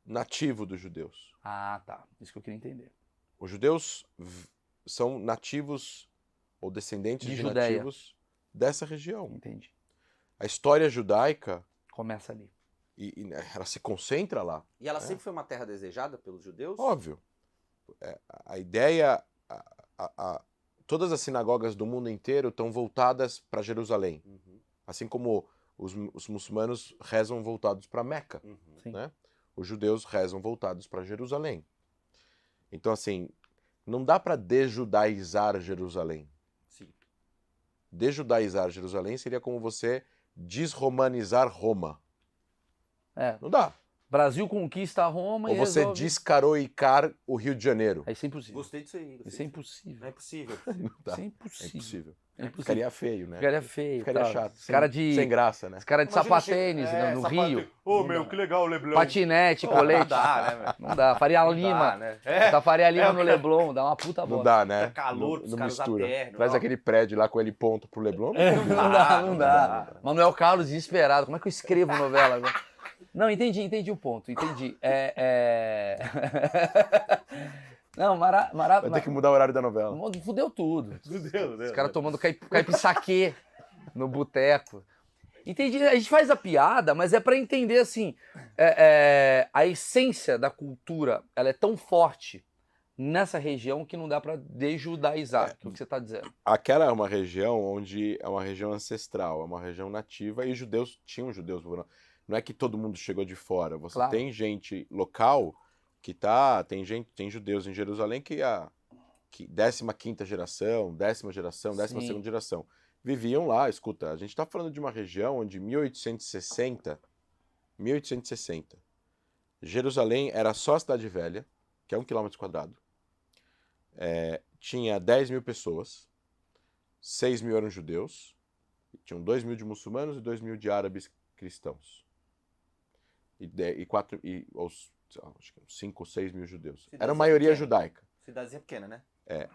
nativo dos judeus. Ah, tá. Isso que eu queria entender. Os judeus são nativos ou descendentes de nativos dessa região. Entendi. A história judaica, Começa ali. ela se concentra lá. E ela sempre foi uma terra desejada pelos judeus? Óbvio. A ideia... todas as sinagogas do mundo inteiro estão voltadas para Jerusalém. Uhum, Assim como os muçulmanos rezam voltados para Meca. uhum. Sim. Né? Os judeus rezam voltados para Jerusalém. Então, assim, não dá para desjudaizar Jerusalém. Sim. Desjudaizar Jerusalém seria como você desromanizar Roma. É. Não dá. Brasil conquista Roma Ou e você resolve... descaroicar o Rio de Janeiro. Isso é impossível. Gostei disso aí. Isso é impossível. Não é possível. Não dá. Isso é É impossível. impossível. É impossível. Ficaria feio, né? Ficaria feio. Ficaria tá? chato. Os caras Sem graça, né? Os caras de sapatênis no Rio. Ô, meu, que legal o Leblon. Patinete, Não colete. dá, né, meu? Não dá. Faria Não Lima. dá, né? É, Tá Faria Lima o no que- Leblon, dá uma puta Não bola. dá, né? É calor não, pros não caras usar mistura. terno, Traz ó. aquele prédio lá com ele ponto pro Leblon. Não dá. Manuel Carlos desesperado. Como é que eu escrevo novela agora? Não, entendi o ponto. Entendi. Não, Vai ter que mudar o horário da novela. Fudeu tudo. Fudeu, Os caras tomando caipisaquê no boteco. Entendi. A gente faz a piada, mas é pra entender assim, a essência da cultura, ela é tão forte nessa região que não dá pra desjudaizar, que é o que você tá dizendo. Aquela é uma região onde é uma região ancestral, é uma região nativa e tinham judeus. Não é que todo mundo chegou de fora. Você Claro. tem gente local que tem judeus em Jerusalém que 15ª geração, 10ª geração, 12ª Sim. geração viviam lá. Escuta, a gente está falando de uma região onde 1860, Jerusalém era só a cidade velha, que é 1 km². Tinha 10 mil pessoas, 6 mil eram judeus, tinham 2 mil de muçulmanos e 2 mil de árabes cristãos. Acho que 5 ou 6 mil judeus. Cidadezinha Era a maioria pequena. judaica. Cidadezinha pequena, né?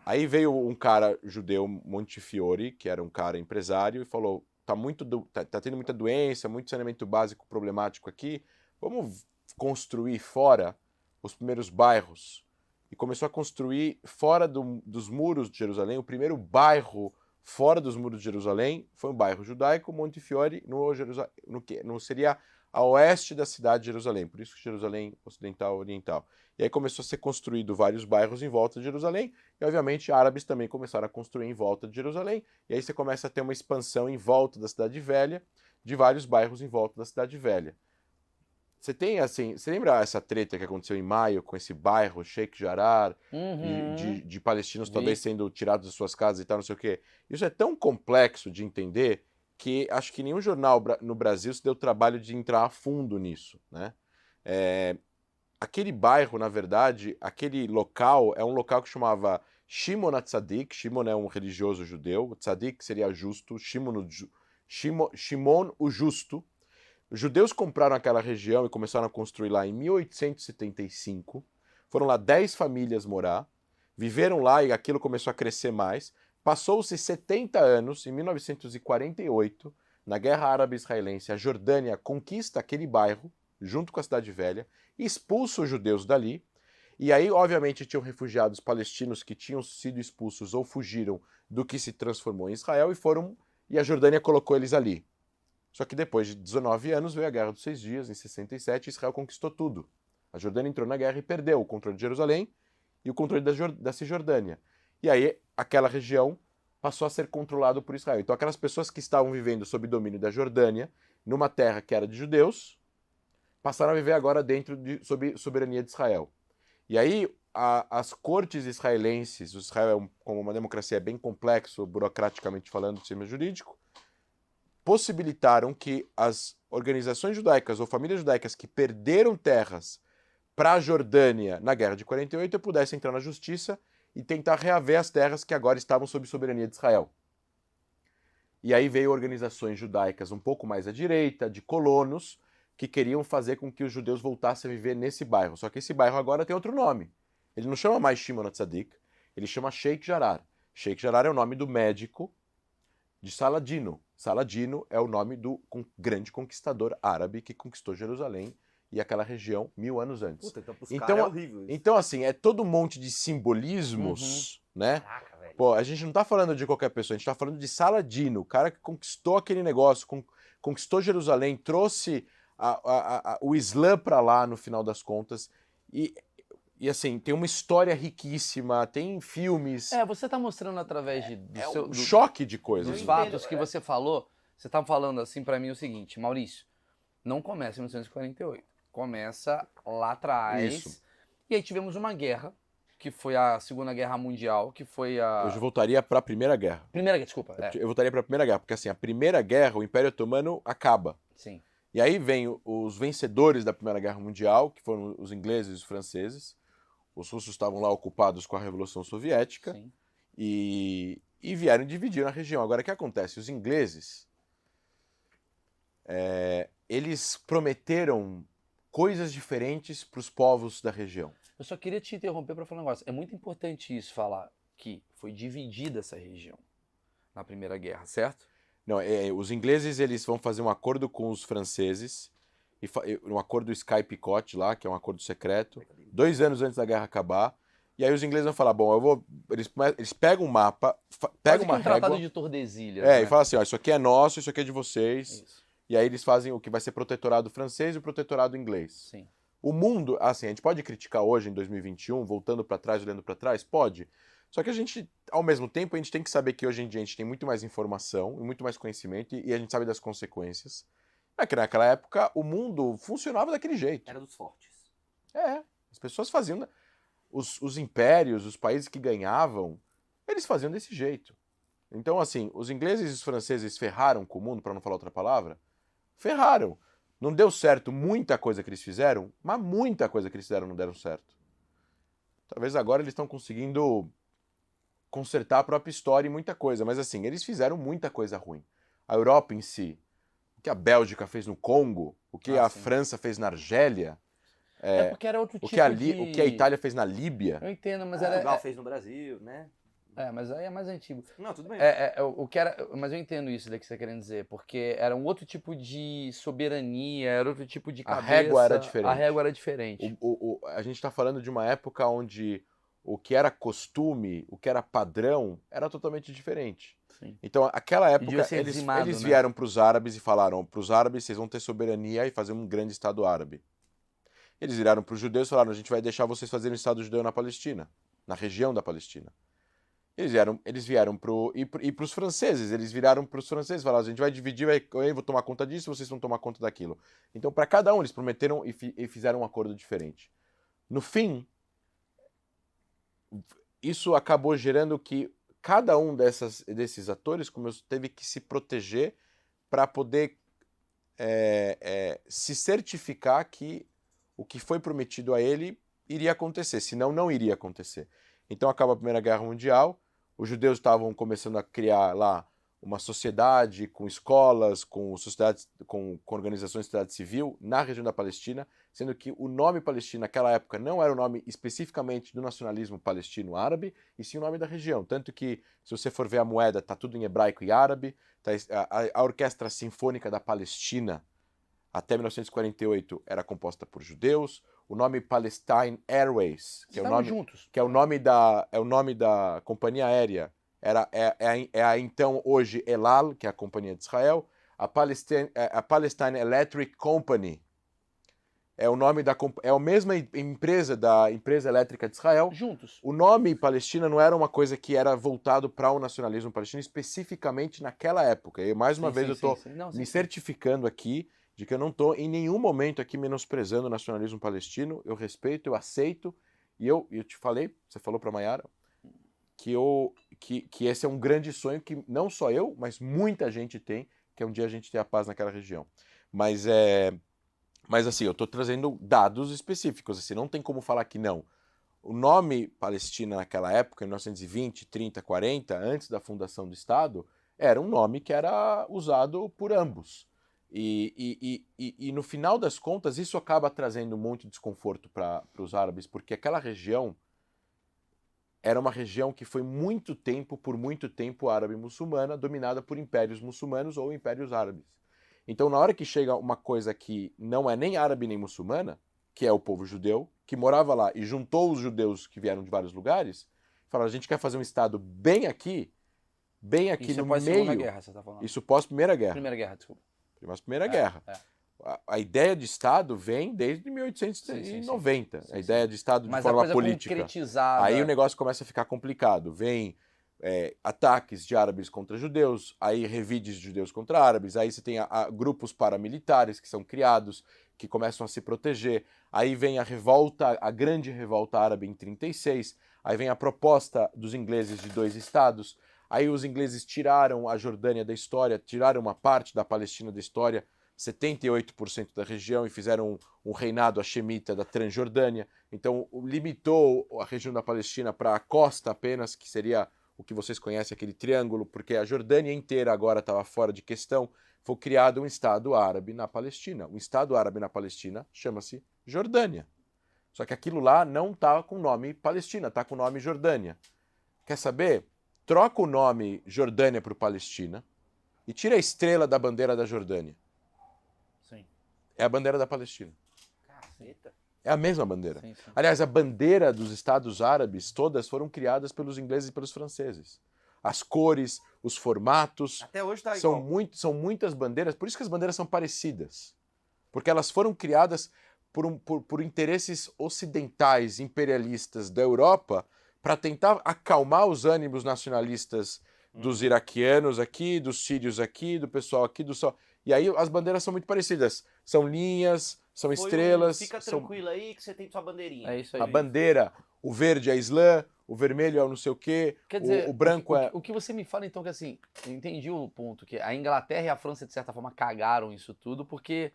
Aí veio um cara judeu, Montefiore, que era um cara empresário, e falou: tá tendo muita doença, muito saneamento básico problemático aqui, vamos construir fora os primeiros bairros. E começou a construir fora dos muros de Jerusalém. O primeiro bairro fora dos muros de Jerusalém foi um bairro judaico, Montefiore, no seria a oeste da cidade de Jerusalém, por isso que Jerusalém Ocidental Oriental. E aí começou a ser construído vários bairros em volta de Jerusalém, e obviamente árabes também começaram a construir em volta de Jerusalém, e aí você começa a ter uma expansão em volta da Cidade Velha, de vários bairros em volta da Cidade Velha. Você lembra essa treta que aconteceu em maio com esse bairro, Sheikh Jarrah, de palestinos Vi. talvez sendo tirados das suas casas e tal, não sei o quê? Isso é tão complexo de entender que acho que nenhum jornal no Brasil se deu o trabalho de entrar a fundo nisso, né? Aquele bairro, na verdade, aquele local é um local que chamava Shimon HaTzadik. Shimon é um religioso judeu, Tzadik seria justo, Shimon o Justo. Os judeus compraram aquela região e começaram a construir lá em 1875. Foram lá 10 famílias morar, viveram lá e aquilo começou a crescer mais. Passou-se 70 anos, em 1948, na Guerra Árabe-Israelense, a Jordânia conquista aquele bairro, junto com a Cidade Velha, expulsa os judeus dali, e aí, obviamente, tinham refugiados palestinos que tinham sido expulsos ou fugiram do que se transformou em Israel e a Jordânia colocou eles ali. Só que depois de 19 anos veio a Guerra dos 6 Dias, em 67, e Israel conquistou tudo. A Jordânia entrou na guerra e perdeu o controle de Jerusalém e o controle da Cisjordânia. E aí, aquela região passou a ser controlada por Israel. Então, aquelas pessoas que estavam vivendo sob domínio da Jordânia, numa terra que era de judeus, passaram a viver agora sob soberania de Israel. E aí, as cortes israelenses, Israel como uma democracia bem complexo, burocraticamente falando, do sistema jurídico, possibilitaram que as organizações judaicas ou famílias judaicas que perderam terras para a Jordânia na Guerra de 48 pudessem entrar na justiça e tentar reaver as terras que agora estavam sob soberania de Israel. E aí veio organizações judaicas um pouco mais à direita, de colonos, que queriam fazer com que os judeus voltassem a viver nesse bairro. Só que esse bairro agora tem outro nome. Ele não chama mais Shimon HaTzadik, ele chama Sheikh Jarrah. Sheikh Jarrah é o nome do médico de Saladino. Saladino é o nome do grande conquistador árabe que conquistou Jerusalém e aquela região 1000 anos antes. Puta, então pros Então, caras é horrível isso. Então, assim, é todo um monte de simbolismos, né? Caraca, velho. Pô, a gente não tá falando de qualquer pessoa, a gente tá falando de Saladino, o cara que conquistou aquele negócio, conquistou Jerusalém, trouxe o Islã para lá no final das contas. E assim, tem uma história riquíssima, tem filmes. Você tá mostrando através Um choque de coisas. dos Eu fatos entendo, que você falou. Você tá falando assim pra mim o seguinte, Maurício, não começa em 1948. Começa lá atrás. Isso. E aí tivemos uma guerra, que foi a Segunda Guerra Mundial, que foi a... Eu já voltaria para a Primeira Guerra. Primeira Guerra, desculpa. Eu voltaria para a Primeira Guerra, porque assim, a Primeira Guerra, o Império Otomano acaba. Sim. E aí vem os vencedores da Primeira Guerra Mundial, que foram os ingleses e os franceses. Os russos estavam lá ocupados com a Revolução Soviética. Sim. E vieram dividir a região. Agora, o que acontece? Os ingleses, eles prometeram coisas diferentes para os povos da região. Eu só queria te interromper para falar um negócio. É muito importante isso, falar que foi dividida essa região na Primeira Guerra, certo? Não, os ingleses eles vão fazer um acordo com os franceses, um acordo Sky-Picot lá, que é um acordo secreto, 2 anos antes da guerra acabar. E aí os ingleses vão falar, bom, eles pegam um mapa, pegam uma um tratado régua, de Tordesilhas, né? e falam assim, ó, isso aqui é nosso, isso aqui é de vocês. Isso. E aí eles fazem o que vai ser protetorado francês e o protetorado inglês. Sim. O mundo, assim, a gente pode criticar hoje, em 2021, voltando para trás, olhando para trás? Pode. Só que a gente, ao mesmo tempo, a gente tem que saber que hoje em dia a gente tem muito mais informação e muito mais conhecimento e a gente sabe das consequências. É que naquela época o mundo funcionava daquele jeito. Era dos fortes. As pessoas faziam... Os impérios, os países que ganhavam, eles faziam desse jeito. Então, assim, os ingleses e os franceses ferraram com o mundo, para não falar outra palavra, ferraram. Não deu certo muita coisa que eles fizeram, mas muita coisa que eles fizeram não deram certo. Talvez agora eles estão conseguindo consertar a própria história e muita coisa, mas assim, eles fizeram muita coisa ruim. A Europa em si, o que a Bélgica fez no Congo, o que a sim. França fez na Argélia, porque era outro o tipo que de... o que a Itália fez na Líbia. Eu entendo, mas Portugal fez no Brasil, né? mas aí é mais antigo. Não, tudo bem. O que era... Mas eu entendo isso daí que você está querendo dizer, porque era um outro tipo de soberania, era outro tipo de A cabeça. régua era diferente. A régua era diferente. A gente está falando de uma época onde o que era costume, o que era padrão, era totalmente diferente. Sim. Então, aquela época, devia ser eles dizimado, né? vieram para os árabes e falaram, para os árabes vocês vão ter soberania e fazer um grande Estado árabe. Eles viraram para os judeus e falaram, a gente vai deixar vocês fazerem um Estado judeu na Palestina, na região da Palestina. Eles vieram para os franceses, eles viraram para os franceses e falaram, a gente vai dividir, eu vou tomar conta disso, vocês vão tomar conta daquilo. Então, para cada um, eles prometeram e fizeram um acordo diferente. No fim, isso acabou gerando que cada um desses atores teve que se proteger para poder se certificar que o que foi prometido a ele iria acontecer, senão não iria acontecer. Então acaba a Primeira Guerra Mundial, os judeus estavam começando a criar lá uma sociedade com escolas, com organizações de sociedade civil na região da Palestina, sendo que o nome Palestina naquela época não era o nome especificamente do nacionalismo palestino árabe, e sim o nome da região. Tanto que, se você for ver a moeda, está tudo em hebraico e árabe, a Orquestra Sinfônica da Palestina, até 1948, era composta por judeus. O nome Palestine Airways, que é o nome da companhia aérea, é a então hoje El Al, que é a companhia de Israel. A Palestine Electric Company é a mesma empresa da empresa elétrica de Israel. Juntos. O nome Palestina não era uma coisa que era voltado para o nacionalismo palestino especificamente naquela época. E mais uma vez eu estou me certificando aqui de que eu não estou em nenhum momento aqui menosprezando o nacionalismo palestino. Eu respeito, eu aceito. E eu te falei, você falou para a Mayara, que esse é um grande sonho que não só eu, mas muita gente tem, que é um dia a gente ter a paz naquela região. Mas assim, eu estou trazendo dados específicos, assim, não tem como falar que não. O nome Palestina naquela época, em 1920, 30, 40, antes da fundação do Estado, era um nome que era usado por ambos. E no final das contas, isso acaba trazendo muito desconforto para os árabes, porque aquela região era uma região que foi por muito tempo árabe-muçulmana, dominada por impérios muçulmanos ou impérios árabes. Então, na hora que chega uma coisa que não é nem árabe nem muçulmana, que é o povo judeu, que morava lá e juntou os judeus que vieram de vários lugares, falaram, a gente quer fazer um Estado bem aqui isso no pós meio... Segunda Guerra, você tá falando. Isso pós-Primeira Guerra. Primeira Guerra, desculpa. Mas Primeira Guerra. A ideia de Estado vem desde Sim, 1890. sim, a ideia de Estado de Mas a forma coisa política. concretizada. Aí o negócio começa a ficar complicado. Vem ataques de árabes contra judeus, aí revides de judeus contra árabes, aí você tem grupos paramilitares que são criados, que começam a se proteger. Aí vem a revolta, a grande revolta árabe em 36. Aí vem a proposta dos ingleses de 2 estados. Aí os ingleses tiraram a Jordânia da história, tiraram uma parte da Palestina da história, 78% da região, e fizeram um reinado hashemita da Transjordânia. Então limitou a região da Palestina para a costa apenas, que seria o que vocês conhecem, aquele triângulo, porque a Jordânia inteira agora estava fora de questão. Foi criado um Estado árabe na Palestina. O Estado árabe na Palestina chama-se Jordânia. Só que aquilo lá não está com o nome Palestina, está com o nome Jordânia. Quer saber? Troca o nome Jordânia para o Palestina e tira a estrela da bandeira da Jordânia. Sim. É a bandeira da Palestina. Caceta. É a mesma bandeira. Sim, sim. Aliás, a bandeira dos Estados Árabes todas foram criadas pelos ingleses e pelos franceses. As cores, os formatos, Até hoje tá são igual. são muitas bandeiras, por isso que as bandeiras são parecidas. Porque elas foram criadas por interesses ocidentais, imperialistas da Europa, para tentar acalmar os ânimos nacionalistas dos iraquianos aqui, dos sírios aqui, do pessoal aqui, do sol. E aí as bandeiras são muito parecidas. São linhas, são Foi estrelas. Fica são... tranquilo aí que você tem sua bandeirinha. É isso aí. A bandeira, o verde é Islã, o vermelho é o não sei o quê, Quer dizer, o branco é... O que você me fala então que assim, eu entendi o ponto, que a Inglaterra e a França de certa forma cagaram isso tudo, porque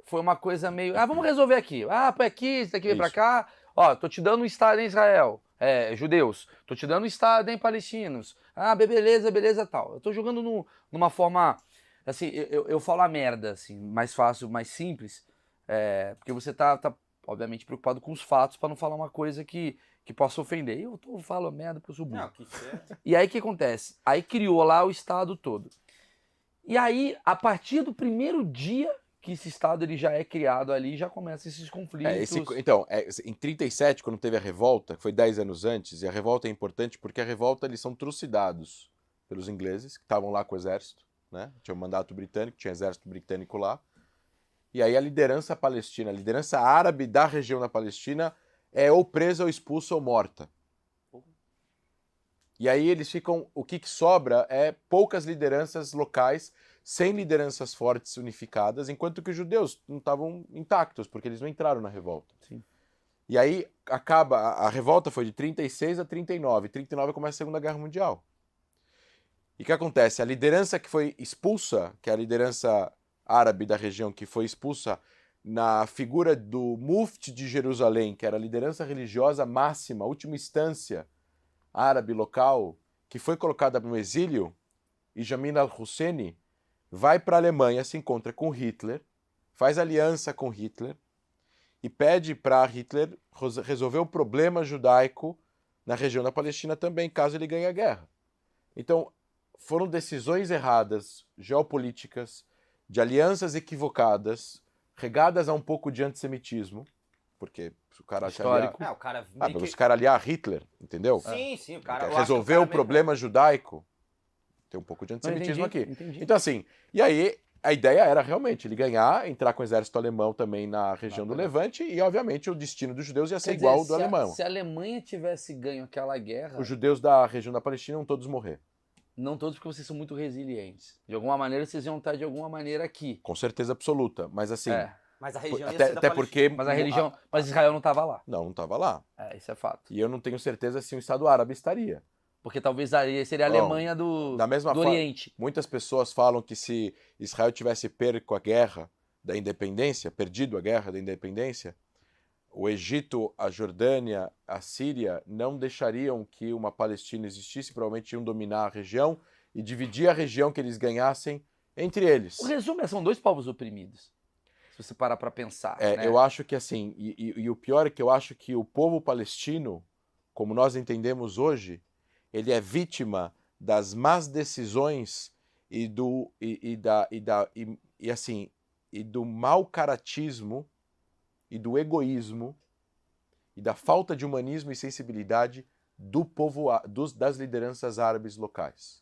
foi uma coisa meio, vamos resolver aqui, põe aqui, isso daqui vem pra Isso. cá, ó, tô te dando um estado em Israel, judeus, tô te dando um estado em palestinos, beleza, tal. Eu tô jogando numa forma, assim, eu falo a merda, assim, mais fácil, mais simples, porque você tá obviamente preocupado com os fatos pra não falar uma coisa que possa ofender. Eu falo merda porque eu sou burro. Não, que certo. E aí o que acontece? Aí criou lá o estado todo. E aí, a partir do primeiro dia que esse estado ele já é criado ali, já começam esses conflitos. Em 37, quando teve a revolta, que foi 10 anos antes, e a revolta é importante porque a revolta eles são trucidados pelos ingleses, que estavam lá com o exército, né? Tinha o mandato britânico, tinha exército britânico lá. E aí a liderança palestina, a liderança árabe da região da Palestina é ou presa ou expulsa ou morta. E aí eles ficam, o que sobra é poucas lideranças locais, sem lideranças fortes unificadas, enquanto que os judeus não estavam intactos, porque eles não entraram na revolta. Sim. E aí a revolta foi de 36 a 39, 39 começa a Segunda Guerra Mundial. E o que acontece? A liderança que foi expulsa, que é a liderança árabe da região, que foi expulsa na figura do Mufti de Jerusalém, que era a liderança religiosa máxima, última instância árabe local, que foi colocada no exílio, e Jamin al-Husseini vai para a Alemanha, se encontra com Hitler, faz aliança com Hitler e pede para Hitler resolver o problema judaico na região da Palestina também, caso ele ganhe a guerra. Então, foram decisões erradas, geopolíticas, de alianças equivocadas, regadas a um pouco de antissemitismo, porque se o cara Histórico. O cara para os caras aliar Hitler, entendeu? Sim, o cara... Quer resolver o problema judaico. Tem um pouco de antissemitismo aqui. Entendi. Então, assim, e aí a ideia era realmente ele ganhar, entrar com o exército alemão também na região do Levante, e obviamente o destino dos judeus ia ser igual ao do alemão. Se a Alemanha tivesse ganho aquela guerra, Os judeus da região da Palestina iam todos morrer. não todos, porque vocês são muito resilientes. De alguma maneira, vocês iam estar de alguma maneira aqui. Com certeza absoluta. Mas assim, Mas a região ia até ser da porque... Mas a religião. Mas Israel não estava lá. Não estava lá. Isso é fato. E eu não tenho certeza se o Estado árabe estaria. Porque talvez seria a Alemanha do Oriente. Muitas pessoas falam que se Israel tivesse perdido a guerra da independência, o Egito, a Jordânia, a Síria não deixariam que uma Palestina existisse, provavelmente iam dominar a região e dividir a região que eles ganhassem entre eles. O resumo são dois povos oprimidos. Se você parar para pensar. Né? Eu acho que assim, e o pior é que eu acho que o povo palestino, como nós entendemos hoje, ele é vítima das más decisões e do mau caratismo e do egoísmo e da falta de humanismo e sensibilidade do povo das lideranças árabes locais.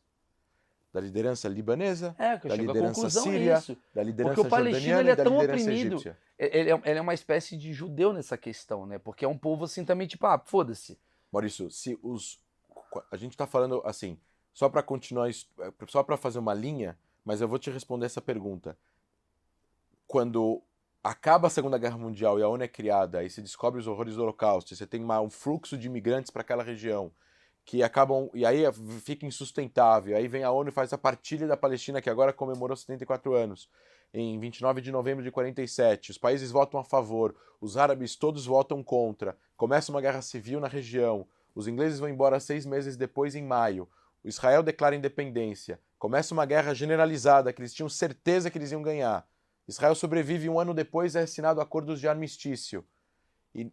Da liderança libanesa, Que eu da chego à liderança conclusão síria, isso. da liderança Porque o palestino jordaniana ele é e da tão liderança oprimido. egípcia. Ele é uma espécie de judeu nessa questão, né? Porque é um povo assim também, tipo, foda-se. Maurício, a gente está falando assim, só para continuar, só para fazer uma linha, mas eu vou te responder essa pergunta. Quando acaba a Segunda Guerra Mundial e a ONU é criada, e se descobre os horrores do Holocausto, e você tem um fluxo de imigrantes para aquela região, que acabam, e aí fica insustentável, aí vem a ONU e faz a partilha da Palestina, que agora comemorou 74 anos, em 29 de novembro de 47, os países votam a favor, os árabes todos votam contra, começa uma guerra civil na região, os ingleses vão embora 6 meses depois, em maio, o Israel declara independência, começa uma guerra generalizada, que eles tinham certeza que eles iam ganhar, Israel sobrevive 1 ano depois, é assinado acordos de armistício, e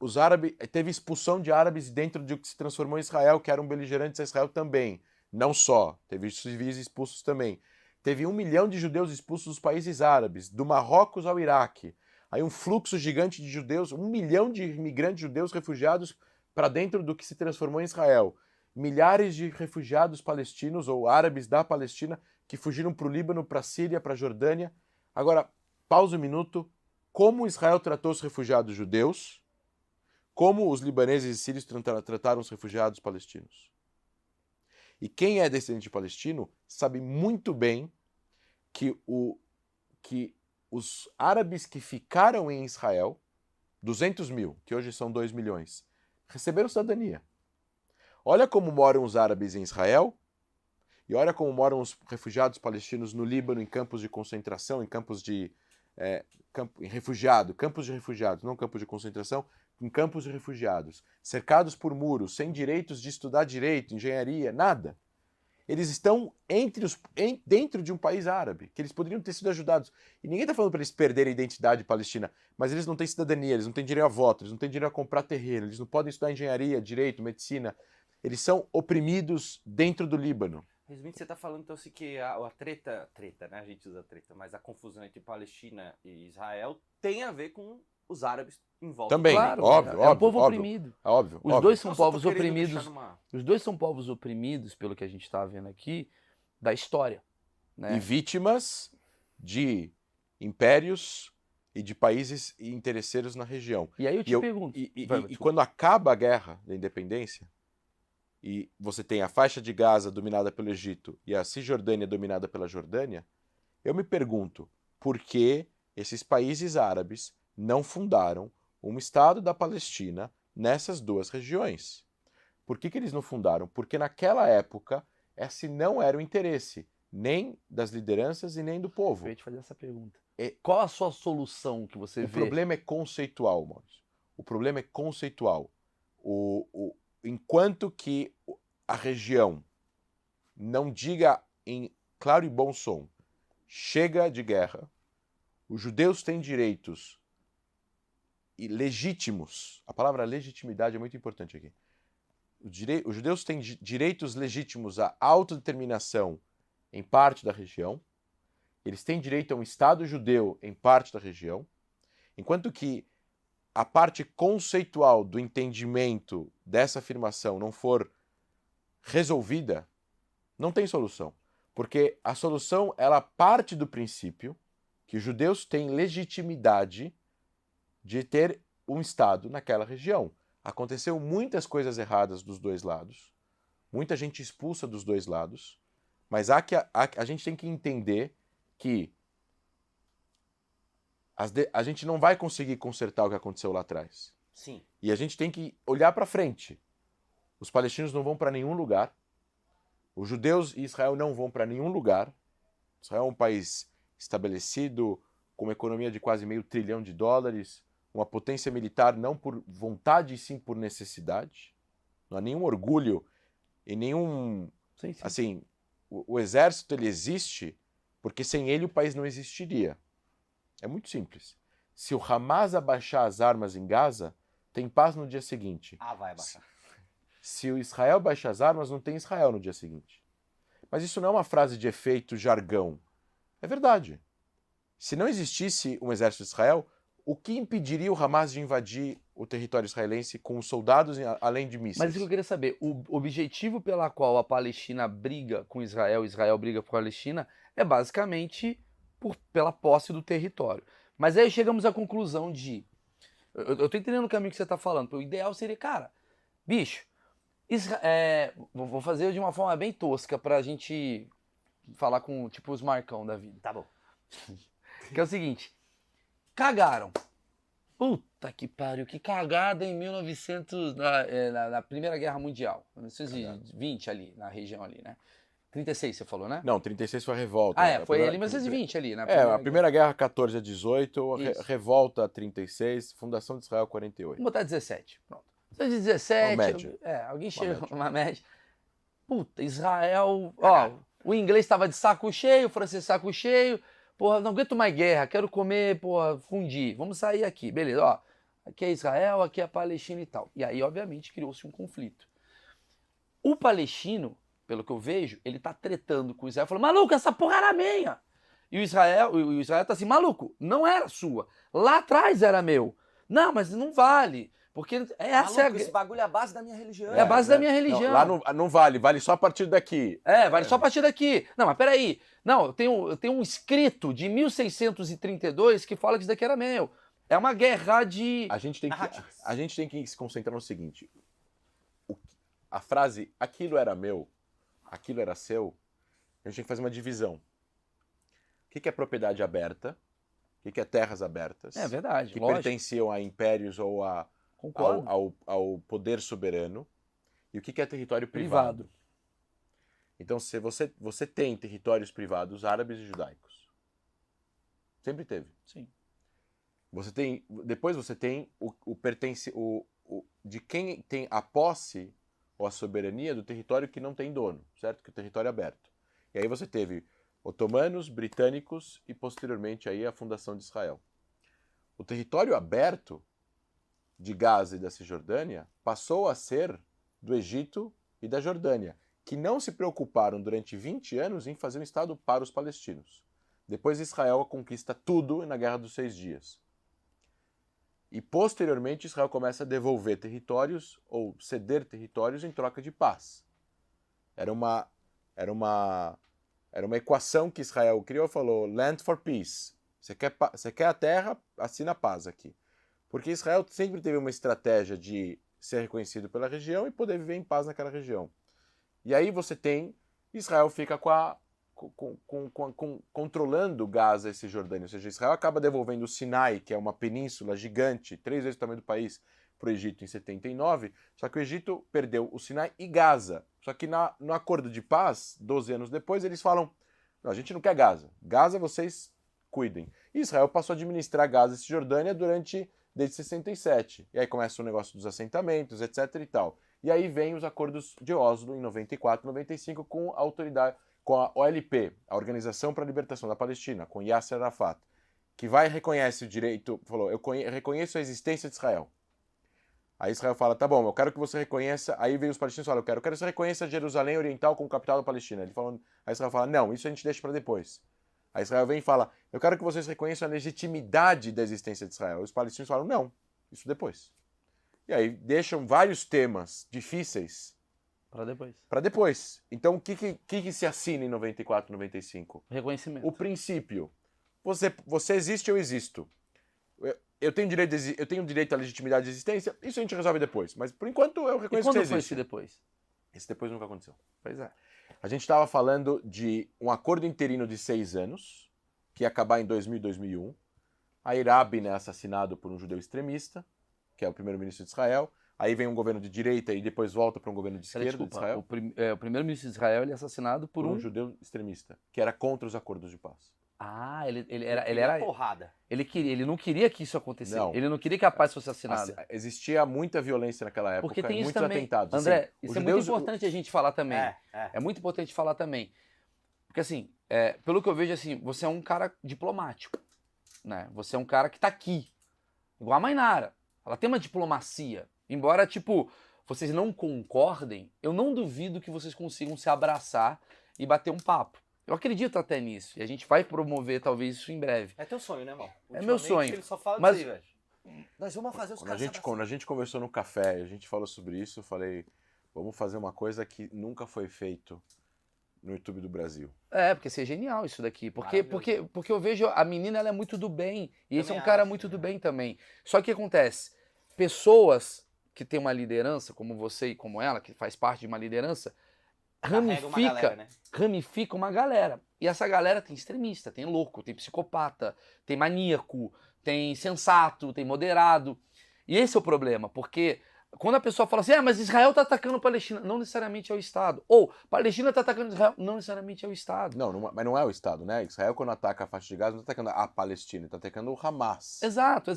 os árabes, teve expulsão de árabes dentro de o que se transformou em Israel, que eram beligerantes a Israel também. Não só, teve civis expulsos também. Teve 1 milhão de judeus expulsos dos países árabes, do Marrocos ao Iraque. Aí um fluxo gigante de judeus, 1 milhão de imigrantes judeus refugiados para dentro do que se transformou em Israel. Milhares de refugiados palestinos ou árabes da Palestina que fugiram para o Líbano, para a Síria, para a Jordânia. Agora, pausa um minuto. Como Israel tratou os refugiados judeus? Como os libaneses e sírios trataram os refugiados palestinos. E quem é descendente palestino sabe muito bem que os árabes que ficaram em Israel, 200 mil, que hoje são 2 milhões, receberam cidadania. Olha como moram os árabes em Israel e olha como moram os refugiados palestinos no Líbano, em campos de concentração, em campos de campos de refugiados, não campos de concentração, em campos de refugiados, cercados por muros, sem direitos de estudar direito, engenharia, nada. Eles estão dentro de um país árabe, que eles poderiam ter sido ajudados. E ninguém está falando para eles perderem a identidade palestina, mas eles não têm cidadania, eles não têm direito a voto, eles não têm direito a comprar terreno, eles não podem estudar engenharia, direito, medicina. Eles são oprimidos dentro do Líbano. Resumindo, você está falando então assim, que a treta, né? A gente usa treta, mas a confusão entre Palestina e Israel tem a ver com os árabes em volta. Também, Claro, óbvio, é um óbvio, povo óbvio, oprimido. óbvio. Os dois são Eu só tô povos querendo oprimidos. deixar numa- Os dois são povos oprimidos, pelo que a gente está vendo aqui, da história. Né? E vítimas de impérios e de países interesseiros na região. E aí eu te pergunto. E quando acaba a guerra da independência, e você tem a faixa de Gaza dominada pelo Egito e a Cisjordânia dominada pela Jordânia, eu me pergunto por que esses países árabes não fundaram um Estado da Palestina nessas duas regiões. Por que eles não fundaram? Porque naquela época esse não era o interesse nem das lideranças e nem do povo. Eu ia te fazer essa pergunta. É- Qual a sua solução que você O vê? problema é conceitual, Maurício. O problema é conceitual. Enquanto que a região não diga em claro e bom som, chega de guerra, os judeus têm direitos legítimos. A palavra legitimidade é muito importante aqui. Os judeus têm direitos legítimos à autodeterminação em parte da região. Eles têm direito a um Estado judeu em parte da região. Enquanto que a parte conceitual do entendimento dessa afirmação não for resolvida, não tem solução. Porque a solução, ela parte do princípio que os judeus têm legitimidade de ter um Estado naquela região. Aconteceu muitas coisas erradas dos dois lados, muita gente expulsa dos dois lados, mas a gente tem que entender que a gente não vai conseguir consertar o que aconteceu lá atrás. Sim. E a gente tem que olhar para frente. Os palestinos não vão para nenhum lugar. Os judeus e Israel não vão para nenhum lugar. Israel é um país estabelecido, com uma economia de quase $500 bilhão, uma potência militar não por vontade, e sim por necessidade. Não há nenhum orgulho e nenhum... Sim. Assim, o exército ele existe porque sem ele o país não existiria. É muito simples. Se o Hamas abaixar as armas em Gaza, tem paz no dia seguinte. Vai abaixar. Se o Israel baixar as armas, não tem Israel no dia seguinte. Mas isso não é uma frase de efeito jargão. É verdade. Se não existisse um exército de Israel, o que impediria o Hamas de invadir o território israelense com soldados além de mísseis. Mas isso que eu queria saber, o objetivo pela qual a Palestina briga com Israel, Israel briga com a Palestina, é basicamente pela posse do território. Mas aí chegamos à conclusão de... Eu tô entendendo o caminho que você tá falando. O ideal seria, cara, bicho, vou fazer de uma forma bem tosca pra gente falar com, tipo, os Marcão da vida. Tá bom. Que é o seguinte, cagaram. Puta que pariu, que cagada em 1900, na Primeira Guerra Mundial. 1920 ali, na região ali, né? 36 você falou, né? Não, 36 foi a revolta. Foi ali em 1920 ali, né? A Primeira Guerra 14 a 18, Isso. revolta 36, fundação de Israel 48. Vamos botar 17, pronto. Você diz 17, Uma média. alguém Uma chega média. uma média. Puta, Israel, ó, o inglês tava de saco cheio, o francês de saco cheio, porra, não aguento mais guerra, quero comer, porra, fundir, vamos sair aqui, beleza, ó, aqui é Israel, aqui é a Palestina e tal. E aí, obviamente, criou-se um conflito. O palestino, pelo que eu vejo, ele tá tretando com o Israel, falando, maluco, essa porra era minha. E o Israel tá assim, maluco, não era sua, lá atrás era meu. Não, mas não vale. Porque essa Maluco, esse bagulho é a base da minha religião. é a base da minha religião. Não, lá não vale, vale só a partir daqui. Vale só a partir daqui. Não, mas peraí. Não, eu tenho um escrito de 1632 que fala que isso daqui era meu. É uma guerra de... A gente tem narrativas. que se concentrar no seguinte. A frase, aquilo era meu, aquilo era seu, a gente tem que fazer uma divisão. O que é propriedade aberta? O que é terras abertas? É verdade, Que lógico. pertenciam a impérios ou Concordo. ao poder soberano. E o que é território privado? Então, se você tem territórios privados árabes e judaicos. Sempre teve. Sim. Depois você tem de quem tem a posse ou a soberania do território que não tem dono, certo? Que é o território aberto. E aí você teve otomanos, britânicos e posteriormente aí a fundação de Israel. O território aberto de Gaza e da Cisjordânia passou a ser do Egito e da Jordânia, que não se preocuparam durante 20 anos em fazer um Estado para os palestinos. Depois Israel conquista tudo na Guerra dos 6 Dias. E posteriormente Israel começa a devolver territórios ou ceder territórios em troca de paz. Era uma equação que Israel criou e falou, land for peace. Você quer a terra, assina a paz aqui. Porque Israel sempre teve uma estratégia de ser reconhecido pela região e poder viver em paz naquela região. E aí você tem, Israel fica controlando Gaza e Cisjordânia. Ou seja, Israel acaba devolvendo o Sinai, que é uma península gigante, 3 vezes o tamanho do país, para o Egito em 79, só que o Egito perdeu o Sinai e Gaza. Só que no acordo de paz, 12 anos depois, eles falam, não, a gente não quer Gaza. Gaza vocês cuidem. E Israel passou a administrar Gaza e Cisjordânia desde 67. E aí começa o negócio dos assentamentos, etc e tal. E aí vem os acordos de Oslo em 94, 95 com a autoridade, com a OLP, a Organização para a Libertação da Palestina, com Yasser Arafat, que reconhece o direito, falou, eu reconheço a existência de Israel. Aí Israel fala, tá bom, eu quero que você reconheça, aí vem os palestinos e falam, eu quero que você reconheça Jerusalém Oriental como capital da Palestina. Aí Israel fala, não, isso a gente deixa para depois. Aí Israel vem e fala, eu quero que vocês reconheçam a legitimidade da existência de Israel. Os palestinos falam, não, isso depois. E aí deixam vários temas difíceis para depois. Então o que se assina em 94, 95? Reconhecimento. O princípio. Você existe, eu existo. Eu tenho direito à legitimidade de existência, isso a gente resolve depois. Mas por enquanto eu reconheço que você existe. E quando foi esse depois? Esse depois nunca aconteceu. Pois é. A gente estava falando de um acordo interino de 6 anos, que ia acabar em 2000 e 2001. Aí Rabin é assassinado por um judeu extremista, que é o primeiro-ministro de Israel. Aí vem um governo de direita e depois volta para um governo de esquerda de Israel. O primeiro-ministro de Israel ele é assassinado por um judeu extremista, que era contra os acordos de paz. Ah, ele era porrada. Ele não queria que isso acontecesse. Não. Ele não queria que a paz fosse assinada. Existia muita violência naquela época, Porque tem isso muitos também. atentados. André, assim, isso é muito importante a gente falar também. É muito importante falar também. Porque assim, pelo que eu vejo, assim, você é um cara diplomático, né? Você é um cara que tá aqui. Igual a Mainara. Ela tem uma diplomacia. Embora, tipo, vocês não concordem, eu não duvido que vocês consigam se abraçar e bater um papo. Eu acredito até nisso. E a gente vai promover, talvez, isso em breve. É teu sonho, né, irmão? É meu sonho. Ele só fala Mas- disso aí, velho. Nós vamos fazer os Quando caras... quando a gente conversou no café, a gente falou sobre isso, eu falei, vamos fazer uma coisa que nunca foi feito no YouTube do Brasil. Porque isso é genial isso daqui. Maravilhoso. Porque eu vejo a menina, ela é muito do bem. E esse é um Também cara acho, muito do também bem também. Só que acontece, pessoas que têm uma liderança, como você e como ela, que faz parte de uma liderança, Carrega uma galera, né? ramifica uma galera. E essa galera tem extremista, tem louco, tem psicopata, tem maníaco, tem sensato, tem moderado. E esse é o problema, porque quando a pessoa fala assim, mas Israel tá atacando a Palestina, não necessariamente é o Estado. Ou Palestina tá atacando Israel, não necessariamente é o Estado. Mas não é o Estado, né? Israel, quando ataca a faixa de Gaza, não está atacando a Palestina, está atacando o Hamas. Exato.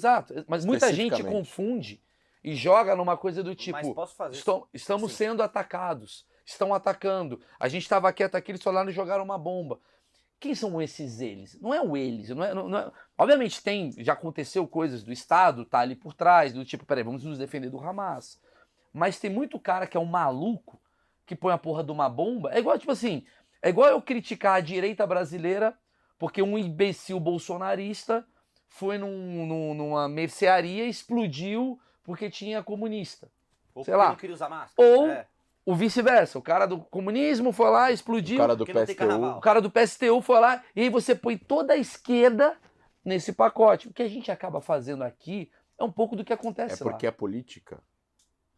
Mas muita gente confunde e joga numa coisa do tipo, Mas posso fazer estamos Sim. sendo atacados, estão atacando. A gente estava quieto aqui, eles falaram e jogaram uma bomba. Quem são esses eles? Não é o eles, não é... Obviamente já aconteceu coisas do Estado, tá ali por trás, do tipo, peraí, vamos nos defender do Hamas. Mas tem muito cara que é um maluco, que põe a porra de uma bomba. É igual, tipo assim, é igual eu criticar a direita brasileira porque um imbecil bolsonarista foi numa mercearia e explodiu porque tinha comunista. Ou Sei porque lá. não queria usar máscara. Ou o vice-versa. O cara do comunismo foi lá, explodiu. O cara do Porque não tem PSTU. carnaval. O cara do PSTU foi lá e aí você põe toda a esquerda nesse pacote. O que a gente acaba fazendo aqui é um pouco do que acontece lá. É porque a política,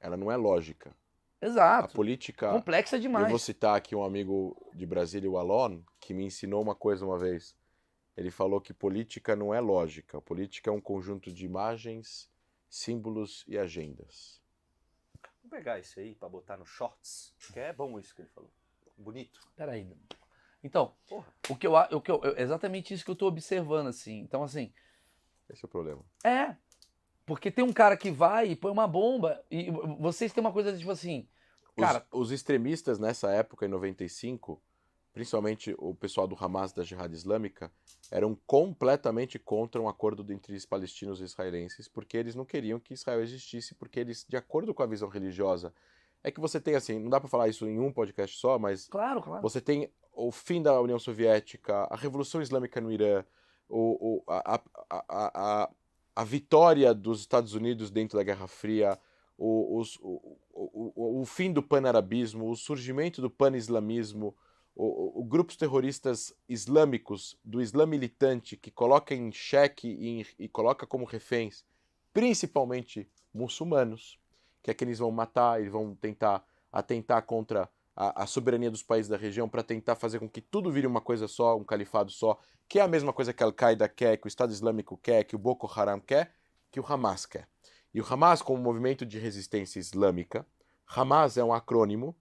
ela não é lógica. A Exato. política... Complexa demais. Eu vou citar aqui um amigo de Brasília, o Alon, que me ensinou uma coisa uma vez. Ele falou que política não é lógica. Política é um conjunto de imagens, símbolos e agendas. Vou pegar isso aí pra botar no shorts, que é bom isso que ele falou. Bonito. Peraí. Então, Porra. exatamente isso que eu tô observando, assim. Então, assim, Esse é o problema. porque tem um cara que vai e põe uma bomba e vocês têm uma coisa tipo assim, cara... Os extremistas nessa época, em 95, principalmente o pessoal do Hamas, da Jihad Islâmica, eram completamente contra um acordo entre os palestinos e israelenses, porque eles não queriam que Israel existisse, porque eles, de acordo com a visão religiosa, é que você tem assim, não dá pra falar isso em um podcast só, mas Claro. você tem o fim da União Soviética, a Revolução Islâmica no Irã, a vitória dos Estados Unidos dentro da Guerra Fria, o fim do pan-arabismo, o surgimento do pan-islamismo, grupos terroristas islâmicos, do Islã militante, que coloca em xeque e coloca como reféns, principalmente muçulmanos, que é que eles vão matar, eles vão tentar atentar contra a soberania dos países da região para tentar fazer com que tudo vire uma coisa só, um califado só, que é a mesma coisa que a Al-Qaeda quer, que o Estado Islâmico quer, que o Boko Haram quer, que o Hamas quer. E o Hamas, como movimento de resistência islâmica, Hamas é um acrônimo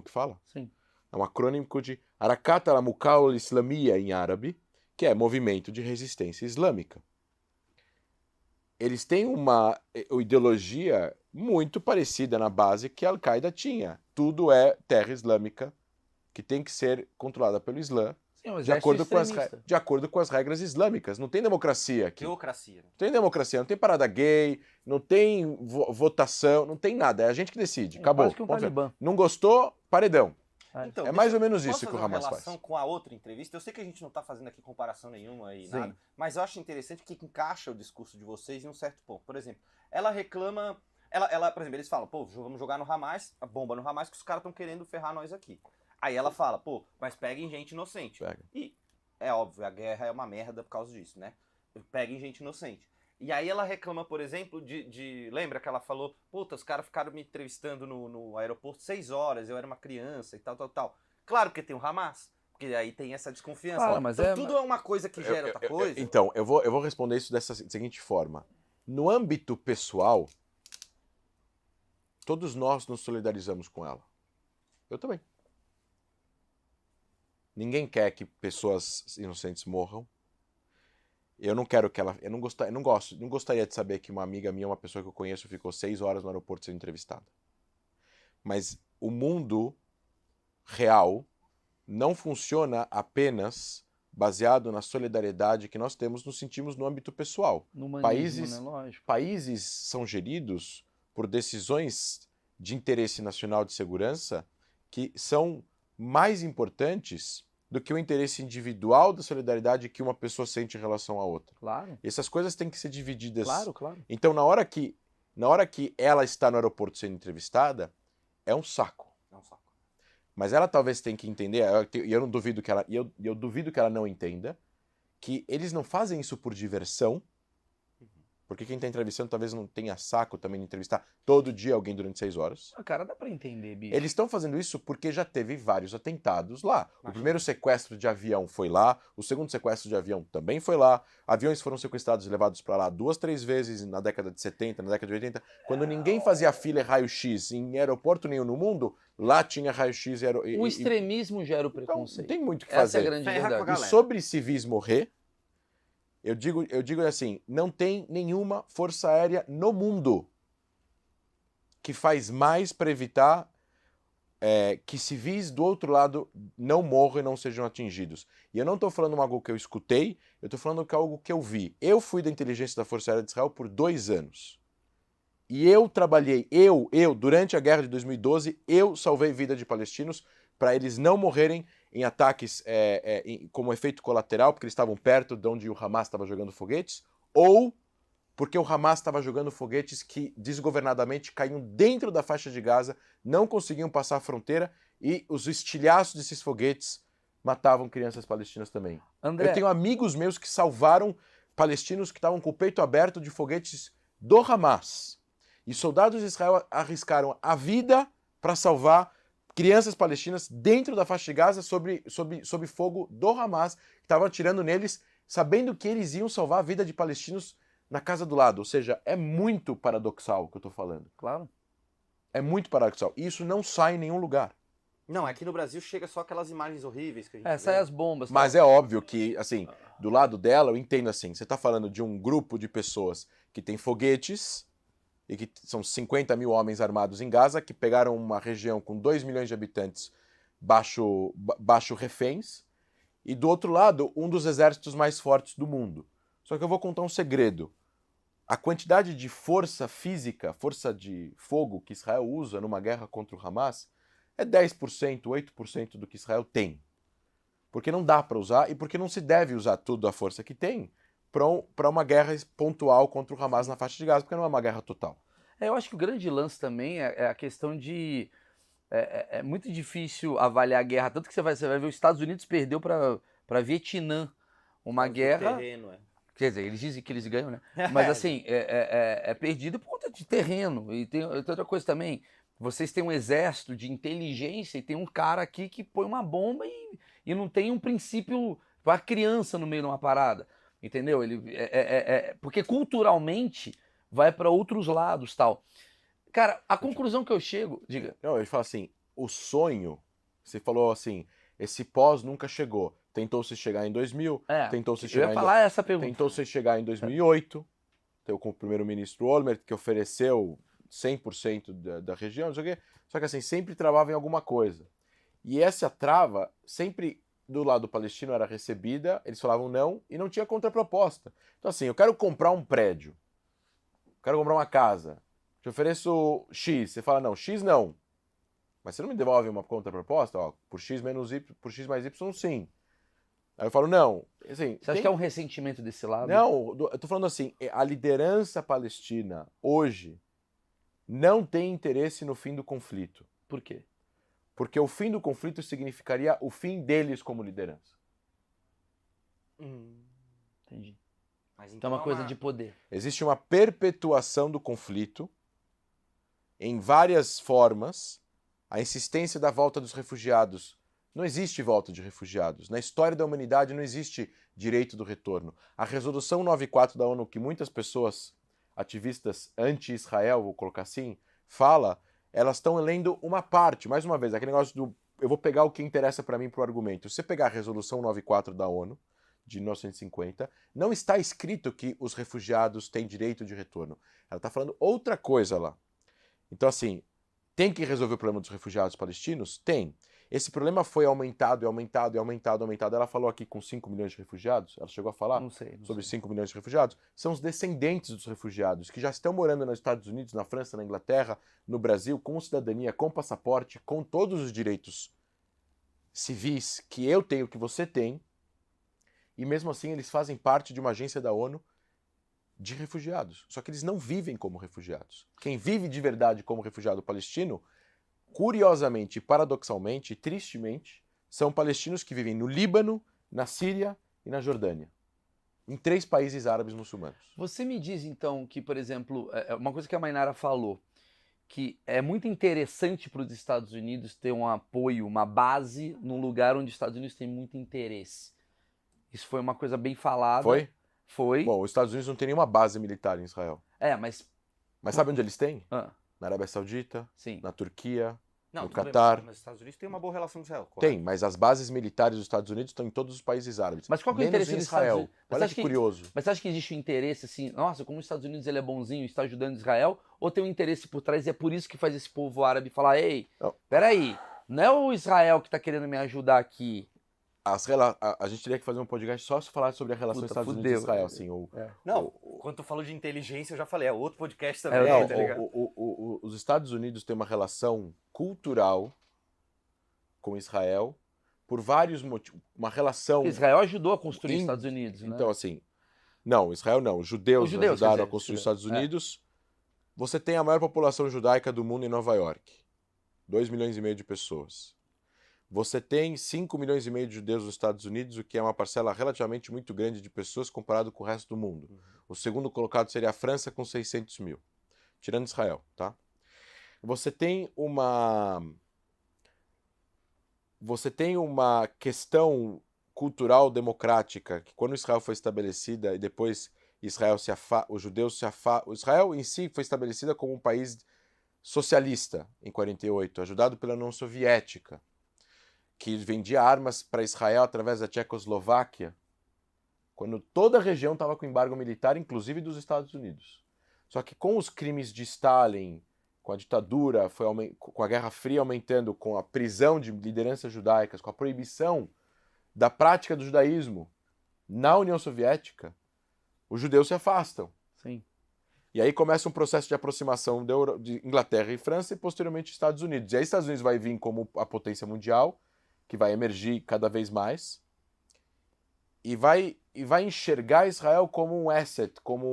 que fala? Sim. É um acrônimo de Harakat al-Muqawwa al-Islamiyya em árabe, que é movimento de resistência islâmica. Eles têm uma ideologia muito parecida na base que a Al-Qaeda tinha. Tudo é terra islâmica que tem que ser controlada pelo Islã, Sim, de acordo com as regras islâmicas. Não tem democracia aqui. Teocracia. Não tem democracia, não tem parada gay, não tem votação, não tem nada. É a gente que decide. Acabou. Quase que um talibã. Não gostou? Paredão. Então, É mais ou menos isso que o Posso fazer Hamas uma faz. relação com a outra entrevista? Eu sei que a gente não está fazendo aqui comparação nenhuma e Sim. nada, mas eu acho interessante que encaixa o discurso de vocês em um certo ponto. Por exemplo, ela reclama... por exemplo, eles falam, pô, vamos jogar no Hamas, a bomba no Hamas, que os caras estão querendo ferrar nós aqui. Aí ela fala, pô, mas peguem gente inocente. Pega. E é óbvio, a guerra é uma merda por causa disso, né? Peguem gente inocente. E aí ela reclama, por exemplo, lembra que ela falou, puta, os caras ficaram me entrevistando no aeroporto 6 horas, eu era uma criança e tal. Claro que tem o Hamas, porque aí tem essa desconfiança. Claro, mas então, tudo é uma coisa que gera outra coisa. Então, eu vou responder isso dessa seguinte forma. No âmbito pessoal, todos nós nos solidarizamos com ela. Eu também. Ninguém quer que pessoas inocentes morram. Eu não quero que ela... Eu não gostaria de saber que uma amiga minha, uma pessoa que eu conheço, ficou 6 horas no aeroporto sendo entrevistada. Mas o mundo real não funciona apenas baseado na solidariedade que nós nos sentimos no âmbito pessoal. No humanismo, né? Lógico. Países são geridos por decisões de interesse nacional de segurança que são mais importantes do que o interesse individual da solidariedade que uma pessoa sente em relação à outra. Claro, Essas coisas têm que ser divididas. claro. Então, na hora que ela está no aeroporto sendo entrevistada, é um saco. É um saco. Mas ela talvez tenha que entender, e eu não duvido que ela, eu duvido que ela não entenda, que eles não fazem isso por diversão, porque quem está entrevistando talvez não tenha saco também de entrevistar todo dia alguém durante 6 horas. Cara, dá pra entender, bicho. Eles estão fazendo isso porque já teve vários atentados lá. O Imagina. primeiro sequestro de avião foi lá, o segundo sequestro de avião também foi lá. Aviões foram sequestrados e levados para lá 2, 3 vezes na década de 70, na década de 80. Quando ninguém fazia fila e raio-x em aeroporto nenhum no mundo, lá tinha raio-x e O extremismo gera o então, preconceito. não tem muito o que Essa é fazer. a grande Ferra com a verdade. galera. E sobre civis morrer, eu digo assim, não tem nenhuma força aérea no mundo que faz mais para evitar que civis do outro lado não morram e não sejam atingidos. E eu não estou falando algo que eu escutei, eu estou falando que é algo que eu vi. Eu fui da inteligência da Força Aérea de Israel por 2 anos. E eu trabalhei, durante a guerra de 2012, eu salvei vida de palestinos para eles não morrerem em ataques como efeito colateral, porque eles estavam perto de onde o Hamas estava jogando foguetes, ou porque o Hamas estava jogando foguetes que desgovernadamente caíam dentro da faixa de Gaza, não conseguiam passar a fronteira e os estilhaços desses foguetes matavam crianças palestinas também. André, Eu tenho amigos meus que salvaram palestinos que estavam com o peito aberto de foguetes do Hamas. E soldados de Israel arriscaram a vida para salvar crianças palestinas dentro da faixa de Gaza sob fogo do Hamas, que estava atirando neles, sabendo que eles iam salvar a vida de palestinos na casa do lado. Ou seja, é muito paradoxal o que eu estou falando. claro. É muito paradoxal. E isso não sai em nenhum lugar. Não, aqui no Brasil chega só aquelas imagens horríveis que a gente vê. Sai as bombas. Mas é óbvio que, assim, do lado dela, eu entendo assim, você está falando de um grupo de pessoas que tem foguetes e que são 50 mil homens armados em Gaza, que pegaram uma região com 2 milhões de habitantes baixo reféns, e do outro lado, um dos exércitos mais fortes do mundo. Só que eu vou contar um segredo. A quantidade de força física, força de fogo que Israel usa numa guerra contra o Hamas é 10%, 8% do que Israel tem. Porque não dá para usar e porque não se deve usar tudo a força que tem para uma guerra pontual contra o Hamas na faixa de Gaza, porque não é uma guerra total. Eu acho que o grande lance também é a questão de... É muito difícil avaliar a guerra, tanto que você vai ver os Estados Unidos perdeu para Vietnã uma guerra... Terreno, Quer dizer, eles dizem que eles ganham, né? Mas assim, é perdido por conta de terreno. E tem outra coisa também. Vocês têm um exército de inteligência e tem um cara aqui que põe uma bomba e não tem um princípio para criança no meio de uma parada. Entendeu? Porque culturalmente vai para outros lados tal. Cara, a conclusão que eu chego. Diga. Não, ele fala assim: o sonho, você falou assim, esse pós nunca chegou. Tentou-se chegar em 2000, tentou-se Eu chegar ia falar essa pergunta. tentou-se chegar em 2008, com o primeiro-ministro Olmert, que ofereceu 100% da região, não sei o quê, só que assim, sempre travava em alguma coisa. E essa trava, sempre do lado palestino era recebida, eles falavam não, e não tinha contraproposta. Então assim, eu quero comprar um prédio, quero comprar uma casa, te ofereço X, você fala não, X não. Mas você não me devolve uma contraproposta? Ó, por X menos Y, por X mais Y, sim. Aí eu falo, não. Assim, Você acha que é um ressentimento desse lado? Não, eu tô falando assim, a liderança palestina hoje não tem interesse no fim do conflito. Por quê? Porque o fim do conflito significaria o fim deles como liderança. Entendi. Mas Então é uma coisa de poder. Existe uma perpetuação do conflito em várias formas. A insistência da volta dos refugiados. Não existe volta de refugiados. Na história da humanidade não existe direito do retorno. A resolução 94 da ONU, que muitas pessoas, ativistas anti-Israel, vou colocar assim, fala, elas estão lendo uma parte. Mais uma vez, aquele negócio do... Eu vou pegar o que interessa para mim para o argumento. Se você pegar a resolução 94 da ONU, de 1950, não está escrito que os refugiados têm direito de retorno. Ela está falando outra coisa lá. Então, assim, tem que resolver o problema dos refugiados palestinos? Tem. Esse problema foi aumentado. Ela falou aqui com 5 milhões de refugiados. Ela chegou a falar Não sei. sobre 5 milhões de refugiados. São os descendentes dos refugiados que já estão morando nos Estados Unidos, na França, na Inglaterra, no Brasil, com cidadania, com passaporte, com todos os direitos civis que eu tenho, que você tem, e mesmo assim eles fazem parte de uma agência da ONU de refugiados. Só que eles não vivem como refugiados. Quem vive de verdade como refugiado palestino, curiosamente, paradoxalmente, tristemente, são palestinos que vivem no Líbano, na Síria e na Jordânia. Em 3 países árabes muçulmanos. Você me diz então que, por exemplo, uma coisa que a Mainara falou, que é muito interessante para os Estados Unidos ter um apoio, uma base num lugar onde os Estados Unidos têm muito interesse. Isso foi uma coisa bem falada. Foi? Foi. Bom, os Estados Unidos não tem nenhuma base militar em Israel. Mas... Mas sabe onde eles têm? Ah, Na Arábia Saudita, sim. na Turquia, Não, no tudo bem, Catar. mas os Estados Unidos têm uma boa relação com Israel, correto? Tem, mas as bases militares dos Estados Unidos estão em todos os países árabes. Mas qual que é o menos interesse em dos Estados Israel. Unidos? Mas Olha acho que que- curioso. Mas você acha que existe um interesse assim, nossa, como os Estados Unidos ele é bonzinho e está ajudando Israel, ou tem um interesse por trás e é por isso que faz esse povo árabe falar, ei, Não. peraí, não é o Israel que está querendo me ajudar aqui. A gente teria que fazer um podcast só se falar sobre a relação Puta, Estados Unidos fudeu. e Israel. Assim, Não, quando tu falou de inteligência, eu já falei, é outro podcast É, também, não, tá ligado? os Estados Unidos têm uma relação cultural com Israel por vários motivos. Uma relação. Israel ajudou a construir os In- Estados Unidos, né? Então, assim. Não, Israel não. Os judeus, Os judeus, ajudaram quer a dizer, construir os os Estados judeus. Unidos. Você tem a maior população judaica do mundo em Nova York. 2,5 milhões de pessoas. Você tem 5,5 milhões de judeus nos Estados Unidos, o que é uma parcela relativamente muito grande de pessoas comparado com o resto do mundo. O segundo colocado seria a França com 600 mil. Tirando Israel, tá? Você tem uma questão cultural democrática que quando Israel foi estabelecida e depois Israel os judeus Israel em si foi estabelecida como um país socialista em 48, ajudado pela União Soviética, que vendia armas para Israel através da Tchecoslováquia, quando toda a região estava com embargo militar, inclusive dos Estados Unidos. Só que com os crimes de Stalin, com a ditadura, com a Guerra Fria aumentando, com a prisão de lideranças judaicas, com a proibição da prática do judaísmo na União Soviética, os judeus se afastam. Sim. E aí começa um processo de aproximação de Inglaterra e França e posteriormente Estados Unidos. E aí Estados Unidos vai vir como a potência mundial, que vai emergir cada vez mais, e vai enxergar Israel como um asset, como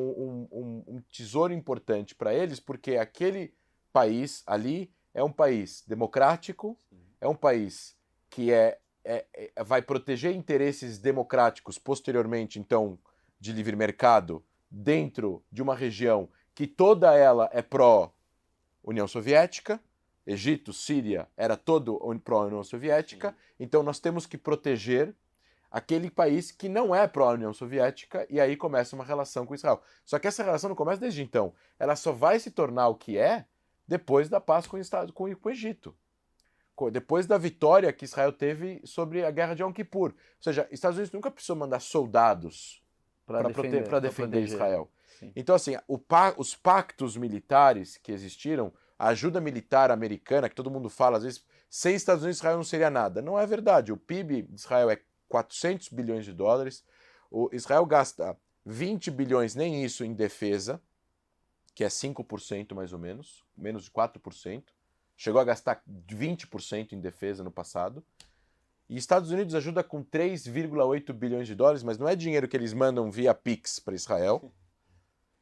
um tesouro importante para eles, porque aquele país ali é um país democrático, é um país que vai proteger interesses democráticos posteriormente, então, de livre mercado, dentro de uma região que toda ela é pró-União Soviética. Egito, Síria, era todo pró-União Soviética. Então nós temos que proteger aquele país que não é pró-União Soviética, e aí começa uma relação com Israel. Só que essa relação não começa desde então. Ela só vai se tornar o que é depois da paz com o Egito. Depois da vitória que Israel teve sobre a guerra de Yom Kippur. Ou seja, Estados Unidos nunca precisou mandar soldados para defender Israel. Sim. Então, assim, os pactos militares que existiram, a ajuda militar americana, que todo mundo fala, às vezes, sem Estados Unidos, Israel não seria nada. Não é verdade. O PIB de Israel é 400 bilhões de dólares. O Israel gasta 20 bilhões, nem isso, em defesa, que é 5% mais ou menos de 4%. Chegou a gastar 20% em defesa no passado. E Estados Unidos ajuda com 3,8 bilhões de dólares, mas não é dinheiro que eles mandam via Pix para Israel.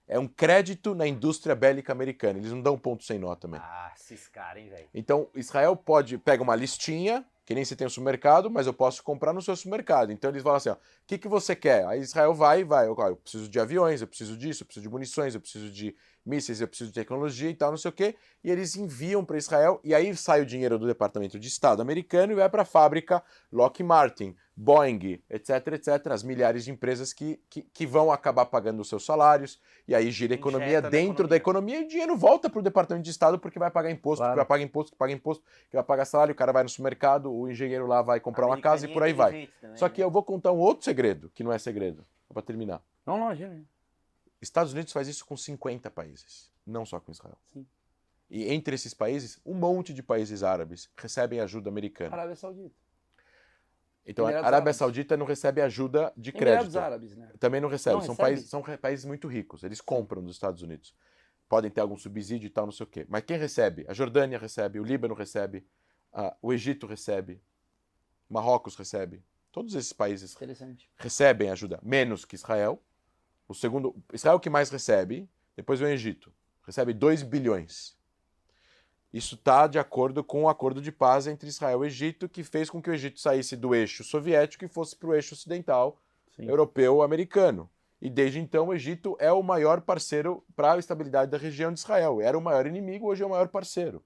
É um crédito na indústria bélica americana. Eles não dão ponto sem nó também. Ah, esses caras, hein, velho. Então, Israel pega uma listinha, que nem você tem no supermercado, mas eu posso comprar no seu supermercado. Então eles falam assim, ó, o que você quer? Aí Israel vai. Eu preciso de aviões, eu preciso disso, eu preciso de munições, eu preciso de mísseis, eu preciso de tecnologia e tal, não sei o quê. E eles enviam para Israel, e aí sai o dinheiro do Departamento de Estado americano e vai para a fábrica Lockheed Martin, Boeing, etc, as milhares de empresas que vão acabar pagando os seus salários, e aí gira a economia Injeta na dentro da economia e o dinheiro volta para o Departamento de Estado porque vai pagar imposto, Claro. que vai pagar imposto, que paga imposto, que vai pagar salário, o cara vai no supermercado, o engenheiro lá vai comprar uma casa e por aí vai. Só que eu vou contar um outro segredo, que não é segredo, para terminar. Não, imagina. Estados Unidos faz isso com 50 países, não só com Israel. Sim. E entre esses países, um monte de países árabes recebem ajuda americana. Arábia Saudita. Então a Emirados Arábia Árabes. Saudita não recebe ajuda de Emirados crédito. Árabes, né? Também não recebe. Não são, recebe? são países muito ricos. Eles compram dos Estados Unidos. Podem ter algum subsídio e tal, não sei o quê. Mas quem recebe? A Jordânia recebe, o Líbano recebe, o Egito recebe. Marrocos recebe. Todos esses países Interessante. recebem ajuda, menos que Israel. O segundo, Israel que mais recebe, depois vem o Egito. Recebe 2 bilhões. Isso está de acordo com o acordo de paz entre Israel e Egito, que fez com que o Egito saísse do eixo soviético e fosse para o eixo ocidental, Sim. europeu-americano. E desde então o Egito é o maior parceiro para a estabilidade da região de Israel. Era o maior inimigo, hoje é o maior parceiro.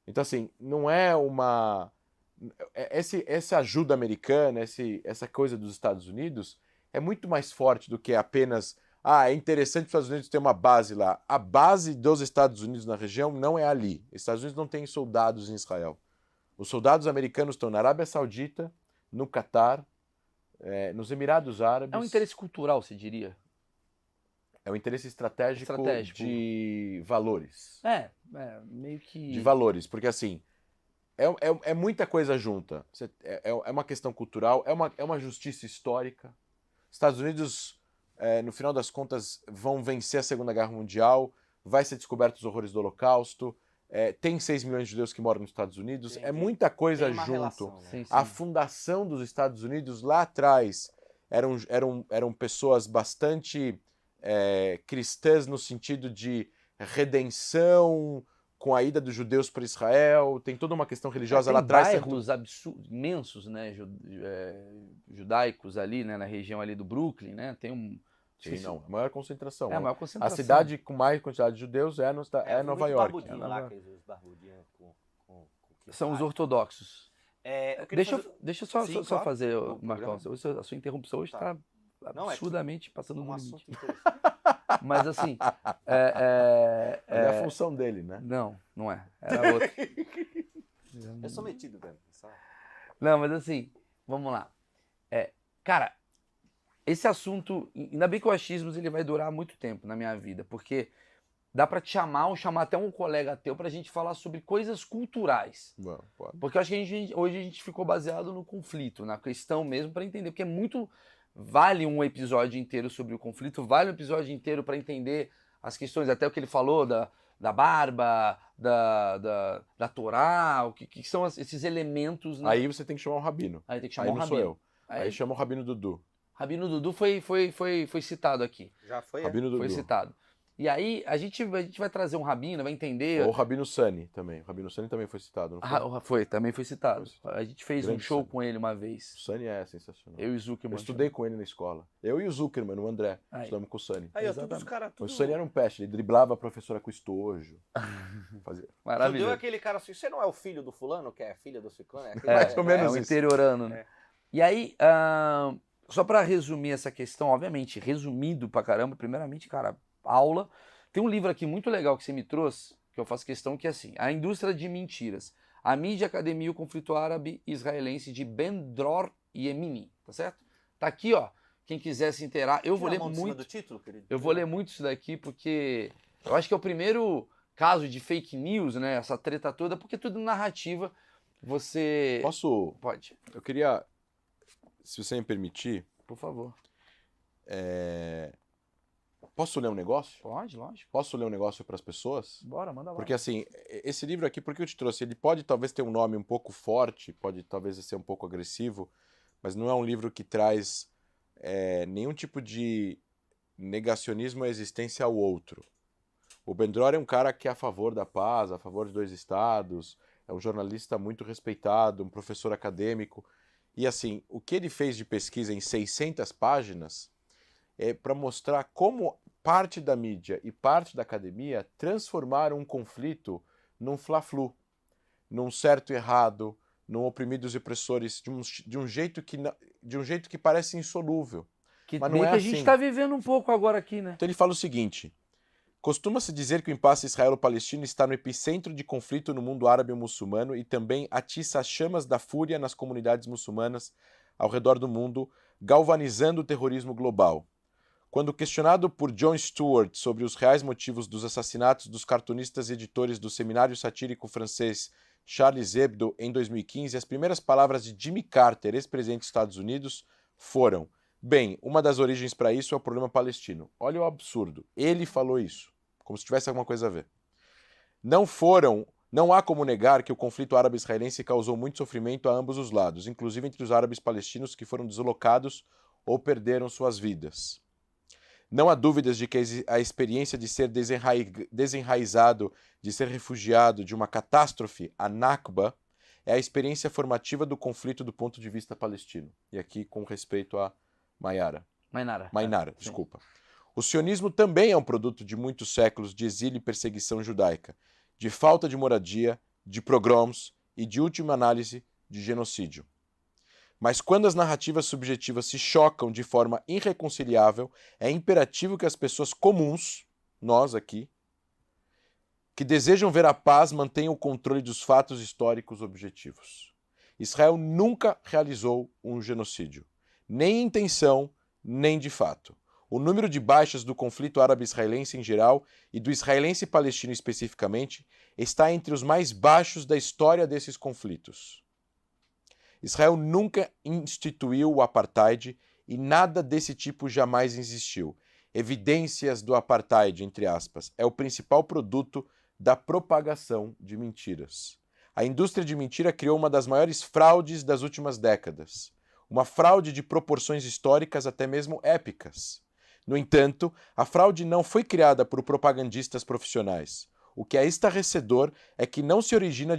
Então, assim, não é uma... Essa ajuda americana, essa coisa dos Estados Unidos, é muito mais forte do que apenas... é interessante os Estados Unidos ter uma base lá. A base dos Estados Unidos na região não é ali. Os Estados Unidos não tem soldados em Israel. Os soldados americanos estão na Arábia Saudita, no Catar, nos Emirados Árabes. É um interesse cultural, você diria? É um interesse estratégico de valores. Meio que... De valores, porque assim, é muita coisa junta. É uma questão cultural, é uma justiça histórica. Estados Unidos, no final das contas, vão vencer a Segunda Guerra Mundial, vai ser descoberto os horrores do Holocausto, tem 6 milhões de judeus que moram nos Estados Unidos, é muita coisa junto. Relação, né? Sim, sim. A fundação dos Estados Unidos lá atrás eram pessoas bastante cristãs no sentido de redenção com a ida dos judeus para Israel, tem toda uma questão religiosa lá atrás. Tem bairros imensos, né, judaicos ali, né, na região ali do Brooklyn, né, tem um... Sim, não, a maior concentração. É a maior concentração. A cidade com mais quantidade de judeus é Nova York. Os barbudinhos São os ortodoxos. Deixa eu só Sim, só claro. fazer, Marcão, a sua interrupção hoje está absurdamente passando do limite. Mas assim... É a função dele, né? Não é. Era outra. Eu sou metido, velho. Não, mas assim, vamos lá. Cara, esse assunto, ainda bem que o achismos ele vai durar muito tempo na minha vida, porque dá pra te chamar ou chamar até um colega teu pra gente falar sobre coisas culturais. Bom, pode. Porque eu acho que hoje a gente ficou baseado no conflito, na questão mesmo pra entender, porque vale um episódio inteiro sobre o conflito, vale um episódio inteiro pra entender as questões, até o que ele falou da barba, da Torá, o que são esses elementos. Né? Aí você tem que chamar um rabino. Aí tem que chamar um não rabino. sou eu. Aí chama o Rabino Dudu. Rabino Dudu foi citado aqui. Já foi? Rabino Dudu. Foi citado. E aí a gente vai trazer um rabino, vai entender... Ou o Rabino Sani também. O Rabino Sani também foi citado, não foi? Também foi citado. A gente fez Grande um show Sani. com ele uma vez. O Sani é sensacional. Eu e o Zuckerman. Eu estudei com ele na escola. Eu e o Zuckerman, o André, Aí. estudamos com o Sani. Aí, ó, todos os caras... O Sani era um peste, ele driblava a professora com estojo. Judeu é Maravilhoso. aquele cara assim, você não é o filho do fulano, que é filha do ciclano? Mais ou menos É um isso. interiorano, né? E aí, só pra resumir essa questão, obviamente, resumindo pra caramba, primeiramente, cara, aula. Tem um livro aqui muito legal que você me trouxe, que eu faço questão, que é assim, A Indústria de Mentiras, a mídia, academia e o conflito árabe-israelense de Ben Dror Yemini, tá certo? Tá aqui, ó, quem quiser se inteirar, eu vou ler muito... do título, querido? Eu vou ler muito isso daqui, porque eu acho que é o primeiro caso de fake news, né, essa treta toda, porque tudo narrativa, você... Posso? Pode, Eu queria, se você me permitir, por favor. Posso ler um negócio? Pode, lógico. Posso ler um negócio para as pessoas? Bora, manda lá. Porque assim, esse livro aqui, por que eu te trouxe? Ele pode talvez ter um nome um pouco forte, pode talvez ser um pouco agressivo, mas não é um livro que traz nenhum tipo de negacionismo à existência ao outro. O Ben Dror é um cara que é a favor da paz, a favor de 2 estados, é um jornalista muito respeitado, um professor acadêmico. E assim, o que ele fez de pesquisa em 600 páginas é para mostrar como parte da mídia e parte da academia transformaram um conflito num fla-flu, num certo e errado, num oprimidos e opressores, de um jeito que parece insolúvel. Mas não é que a gente assim. está vivendo um pouco agora aqui, né? Então ele fala o seguinte: costuma-se dizer que o impasse israelo-palestino está no epicentro de conflito no mundo árabe e muçulmano e também atiça as chamas da fúria nas comunidades muçulmanas ao redor do mundo, galvanizando o terrorismo global. Quando questionado por Jon Stewart sobre os reais motivos dos assassinatos dos cartunistas e editores do seminário satírico francês Charles Hebdo em 2015, as primeiras palavras de Jimmy Carter, ex-presidente dos Estados Unidos, foram: bem, uma das origens para isso é o problema palestino. Olha o absurdo. Ele falou isso, como se tivesse alguma coisa a ver. Não foram Não há como negar que o conflito árabe-israelense causou muito sofrimento a ambos os lados, inclusive entre os árabes palestinos que foram deslocados ou perderam suas vidas. Não há dúvidas de que a experiência de ser desenraizado, de ser refugiado de uma catástrofe, a Nakba, é a experiência formativa do conflito do ponto de vista palestino. E aqui com respeito a Mainara, desculpa. O sionismo também é um produto de muitos séculos de exílio e perseguição judaica, de falta de moradia, de pogroms e, de última análise, de genocídio. Mas quando as narrativas subjetivas se chocam de forma irreconciliável, é imperativo que as pessoas comuns, nós aqui, que desejam ver a paz, mantenham o controle dos fatos históricos objetivos. Israel nunca realizou um genocídio, nem em intenção, nem de fato. O número de baixas do conflito árabe-israelense em geral e do israelense-palestino especificamente está entre os mais baixos da história desses conflitos. Israel nunca instituiu o apartheid e nada desse tipo jamais existiu. Evidências do apartheid, entre aspas, é o principal produto da propagação de mentiras. A indústria de mentira criou uma das maiores fraudes das últimas décadas. Uma fraude de proporções históricas até mesmo épicas. No entanto, a fraude não foi criada por propagandistas profissionais. O que é estarrecedor é que não se origina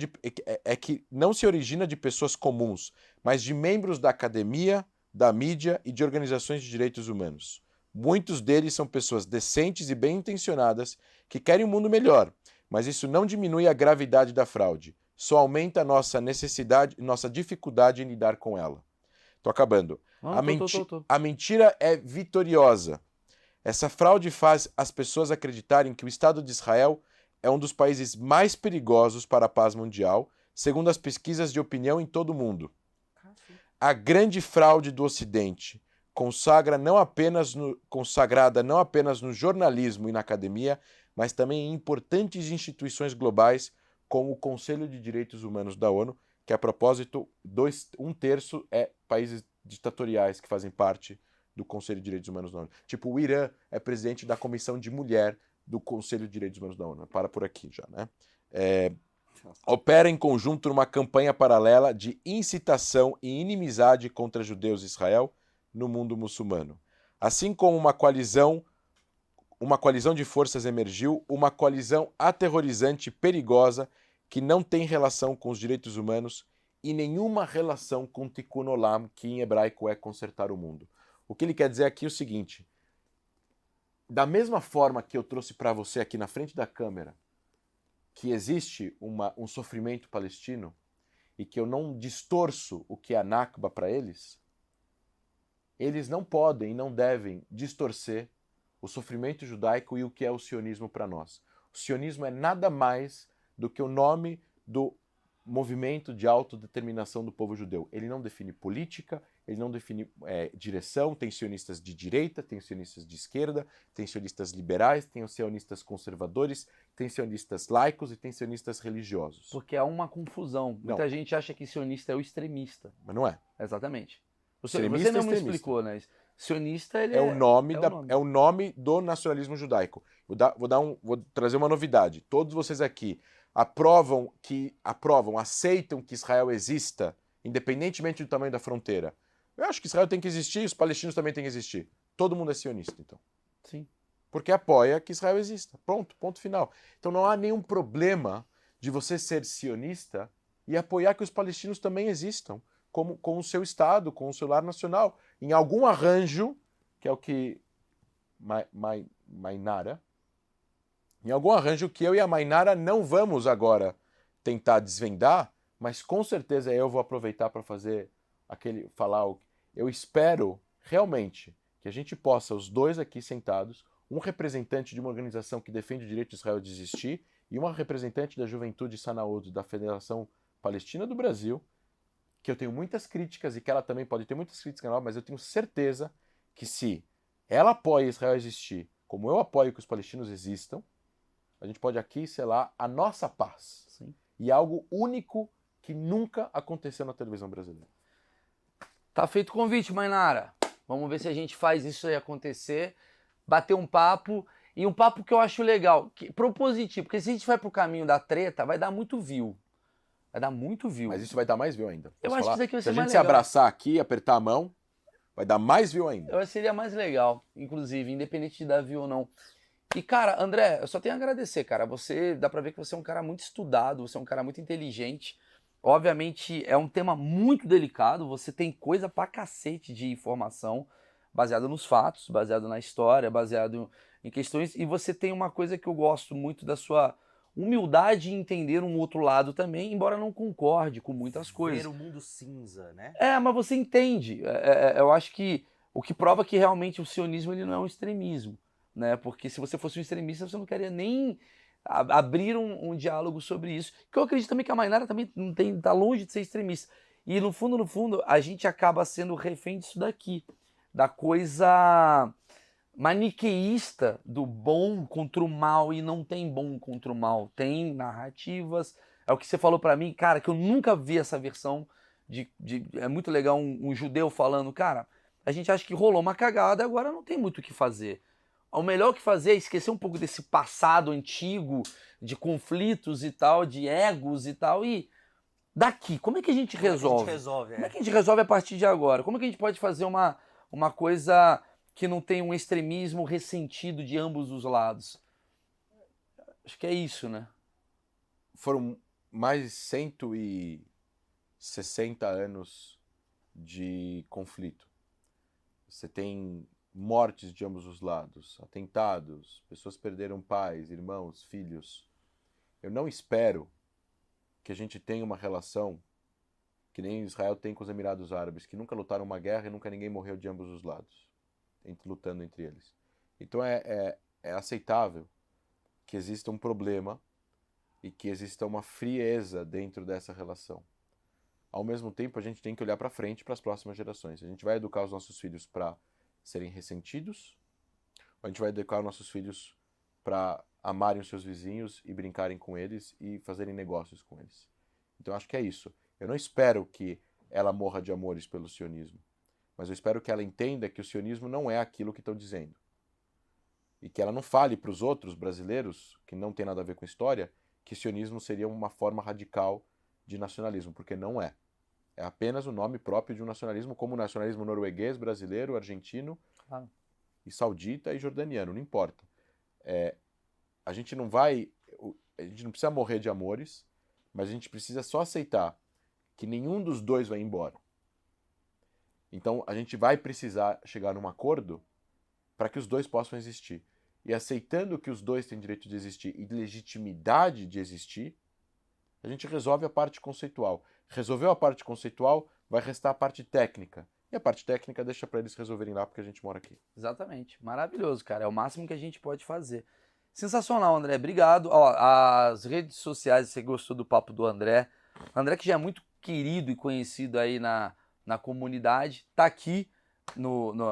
de pessoas comuns, mas de membros da academia, da mídia e de organizações de direitos humanos. Muitos deles são pessoas decentes e bem-intencionadas que querem um mundo melhor, mas isso não diminui a gravidade da fraude, só aumenta a nossa necessidade, nossa dificuldade em lidar com ela. Tô acabando. A mentira é vitoriosa. Essa fraude faz as pessoas acreditarem que o Estado de Israel é um dos países mais perigosos para a paz mundial, segundo as pesquisas de opinião em todo o mundo. A grande fraude do Ocidente, consagrada não apenas no jornalismo e na academia, mas também em importantes instituições globais, como o Conselho de Direitos Humanos da ONU, que, a propósito, 1/3 é países ditatoriais que fazem parte do Conselho de Direitos Humanos da ONU. Tipo, o Irã é presidente da Comissão de Mulher do Conselho de Direitos Humanos da ONU. Para por aqui já, né? Opera em conjunto numa campanha paralela de incitação e inimizade contra judeus e Israel no mundo muçulmano. Assim como uma coalizão de forças emergiu, uma coalizão aterrorizante e perigosa que não tem relação com os direitos humanos e nenhuma relação com Tikkun Olam, que em hebraico é consertar o mundo. O que ele quer dizer aqui é o seguinte: da mesma forma que eu trouxe para você aqui na frente da câmera que existe um sofrimento palestino e que eu não distorço o que é a Nakba para eles, eles não podem e não devem distorcer o sofrimento judaico e o que é o sionismo para nós. O sionismo é nada mais do que o nome do movimento de autodeterminação do povo judeu. Ele não define política, ele não define direção. Tem sionistas de direita, tem sionistas de esquerda, tem sionistas liberais, tem sionistas conservadores, tem sionistas laicos e tem sionistas religiosos. Porque há uma confusão. Muita gente acha que sionista é o extremista. Mas não é. Exatamente. Você mesmo explicou, né? Sionista ele é o nome do nacionalismo judaico. Vou trazer uma novidade. Todos vocês aqui aceitam que Israel exista, independentemente do tamanho da fronteira. Eu acho que Israel tem que existir, os palestinos também têm que existir. Todo mundo é sionista, então. Sim. Porque apoia que Israel exista. Pronto, ponto final. Então não há nenhum problema de você ser sionista e apoiar que os palestinos também existam, com o seu Estado, com o seu lar nacional, em algum arranjo, que é o que Mainara, em algum arranjo que eu e a Mainara não vamos agora tentar desvendar, mas com certeza eu vou aproveitar para eu espero realmente que a gente possa, os dois aqui sentados, um representante de uma organização que defende o direito de Israel de existir e uma representante da Juventude Sanaúd, da Federação Palestina do Brasil, que eu tenho muitas críticas e que ela também pode ter muitas críticas, mas eu tenho certeza que se ela apoia Israel existir, como eu apoio que os palestinos existam, a gente pode aqui selar a nossa paz. Sim. E algo único que nunca aconteceu na televisão brasileira. Tá feito o convite, Mainara. Vamos ver se a gente faz isso aí acontecer, bater um papo E um papo que eu acho legal, propositivo, porque se a gente vai pro caminho da treta, vai dar muito view. Vai dar muito view. Mas isso vai dar mais view ainda. Eu Posso acho que falar? isso aqui vai Se ser a mais gente se legal. abraçar aqui, apertar a mão, vai dar mais view ainda. Eu acho que seria mais legal, inclusive, independente de dar view ou não. E, cara, André, eu só tenho a agradecer, cara. Você, dá pra ver que você é um cara muito estudado, você é um cara muito inteligente. Obviamente, é um tema muito delicado, você tem coisa pra cacete de informação, baseada nos fatos, baseado na história, baseado em questões. E você tem uma coisa que eu gosto muito da sua humildade em entender um outro lado também, embora não concorde com muitas coisas. Ver o mundo cinza, né? Mas você entende. Eu acho que o que prova que realmente o sionismo ele não é um extremismo, né? Porque se você fosse um extremista, você não queria nem abrir um diálogo sobre isso. Que eu acredito também que a Mainara também não tem, tá longe de ser extremista. E no fundo, a gente acaba sendo refém disso daqui, da coisa maniqueísta do bom contra o mal, e não tem bom contra o mal, tem narrativas. É o que você falou pra mim, cara, que eu nunca vi essa versão é muito legal um judeu falando, cara, a gente acha que rolou uma cagada, agora não tem muito o que fazer. O melhor que fazer é esquecer um pouco desse passado antigo, de conflitos e tal, de egos e tal, e daqui, como é que a gente resolve? Como é que a gente resolve a partir de agora? Como é que a gente pode fazer uma coisa que não tem um extremismo ressentido de ambos os lados? Acho que é isso, né? Foram mais de 160 anos de conflito. Você tem mortes de ambos os lados, atentados, pessoas perderam pais, irmãos, filhos. Eu não espero que a gente tenha uma relação que nem Israel tem com os Emirados Árabes, que nunca lutaram uma guerra e nunca ninguém morreu de ambos os lados, lutando entre eles. Então é aceitável que exista um problema e que exista uma frieza dentro dessa relação. Ao mesmo tempo, a gente tem que olhar para frente, para as próximas gerações. A gente vai educar os nossos filhos para serem ressentidos, ou a gente vai educar os nossos filhos para amarem os seus vizinhos e brincarem com eles e fazerem negócios com eles. Então acho que é isso. Eu não espero que ela morra de amores pelo sionismo, mas eu espero que ela entenda que o sionismo não é aquilo que estão dizendo. E que ela não fale para os outros brasileiros, que não tem nada a ver com história, que sionismo seria uma forma radical de nacionalismo, porque não é. É apenas o nome próprio de um nacionalismo, como o nacionalismo norueguês, brasileiro, argentino, e saudita e jordaniano, não importa. A gente não precisa morrer de amores, mas a gente precisa só aceitar que nenhum dos dois vai embora. Então a gente vai precisar chegar num acordo para que os dois possam existir. E aceitando que os dois têm direito de existir e legitimidade de existir, a gente resolve a parte conceitual. Resolveu a parte conceitual, vai restar a parte técnica. E a parte técnica deixa para eles resolverem lá, porque a gente mora aqui. Exatamente. Maravilhoso, cara. É o máximo que a gente pode fazer. Sensacional, André. Obrigado. Ó, as redes sociais, você gostou do papo do André. André, que já é muito querido e conhecido aí na comunidade, tá aqui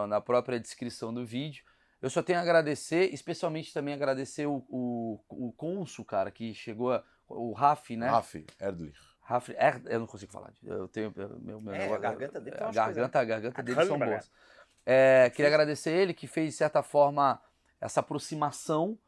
na própria descrição do vídeo. Eu só tenho a agradecer, especialmente também agradecer o cônsul, cara, que chegou, o Raf, né? Raf Erdlich. Eu não consigo falar. Eu tenho meu A garganta dele tem umas a garganta dele são boas. Queria agradecer ele, que fez, de certa forma, essa aproximação.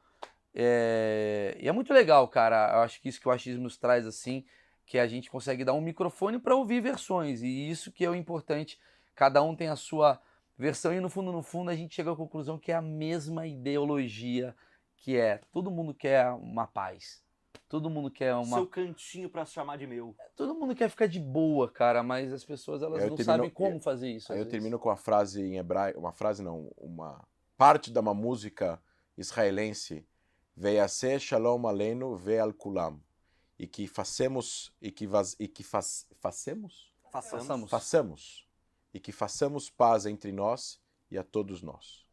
E é muito legal, cara. Eu acho que isso que o achismo nos traz, assim, que a gente consegue dar um microfone para ouvir versões. E isso que é o importante. Cada um tem a sua versão e, no fundo, a gente chega à conclusão que é a mesma ideologia, que é todo mundo quer uma paz. Todo mundo quer seu cantinho pra se chamar de meu. Todo mundo quer ficar de boa, cara, mas as pessoas elas não sabem como fazer isso. Aí eu termino com uma frase em hebraico, uma parte de uma música israelense, Veyaseh Shalom Aleinu Ve'al Kulam, e que façamos paz entre nós e a todos nós.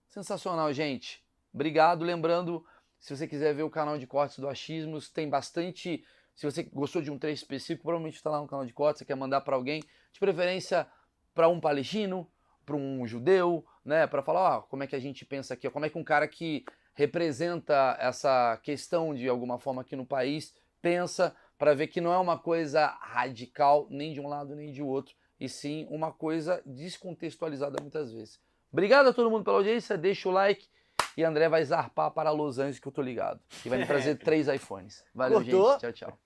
Sensacional, gente. Obrigado. Lembrando, se você quiser ver o canal de cortes do Achismos, tem bastante. Se você gostou de um trecho específico, provavelmente está lá no canal de cortes, você quer mandar para alguém, de preferência para um palestino, para um judeu, né? Para falar, ó, como é que a gente pensa aqui, ó, como é que um cara que representa essa questão de alguma forma aqui no país pensa, para ver que não é uma coisa radical nem de um lado nem de outro, e sim uma coisa descontextualizada muitas vezes. Obrigado a todo mundo pela audiência, deixa o like que André vai zarpar para Los Angeles, que eu tô ligado. E vai me trazer 3 iPhones. Valeu, Curtou? gente. Tchau, tchau.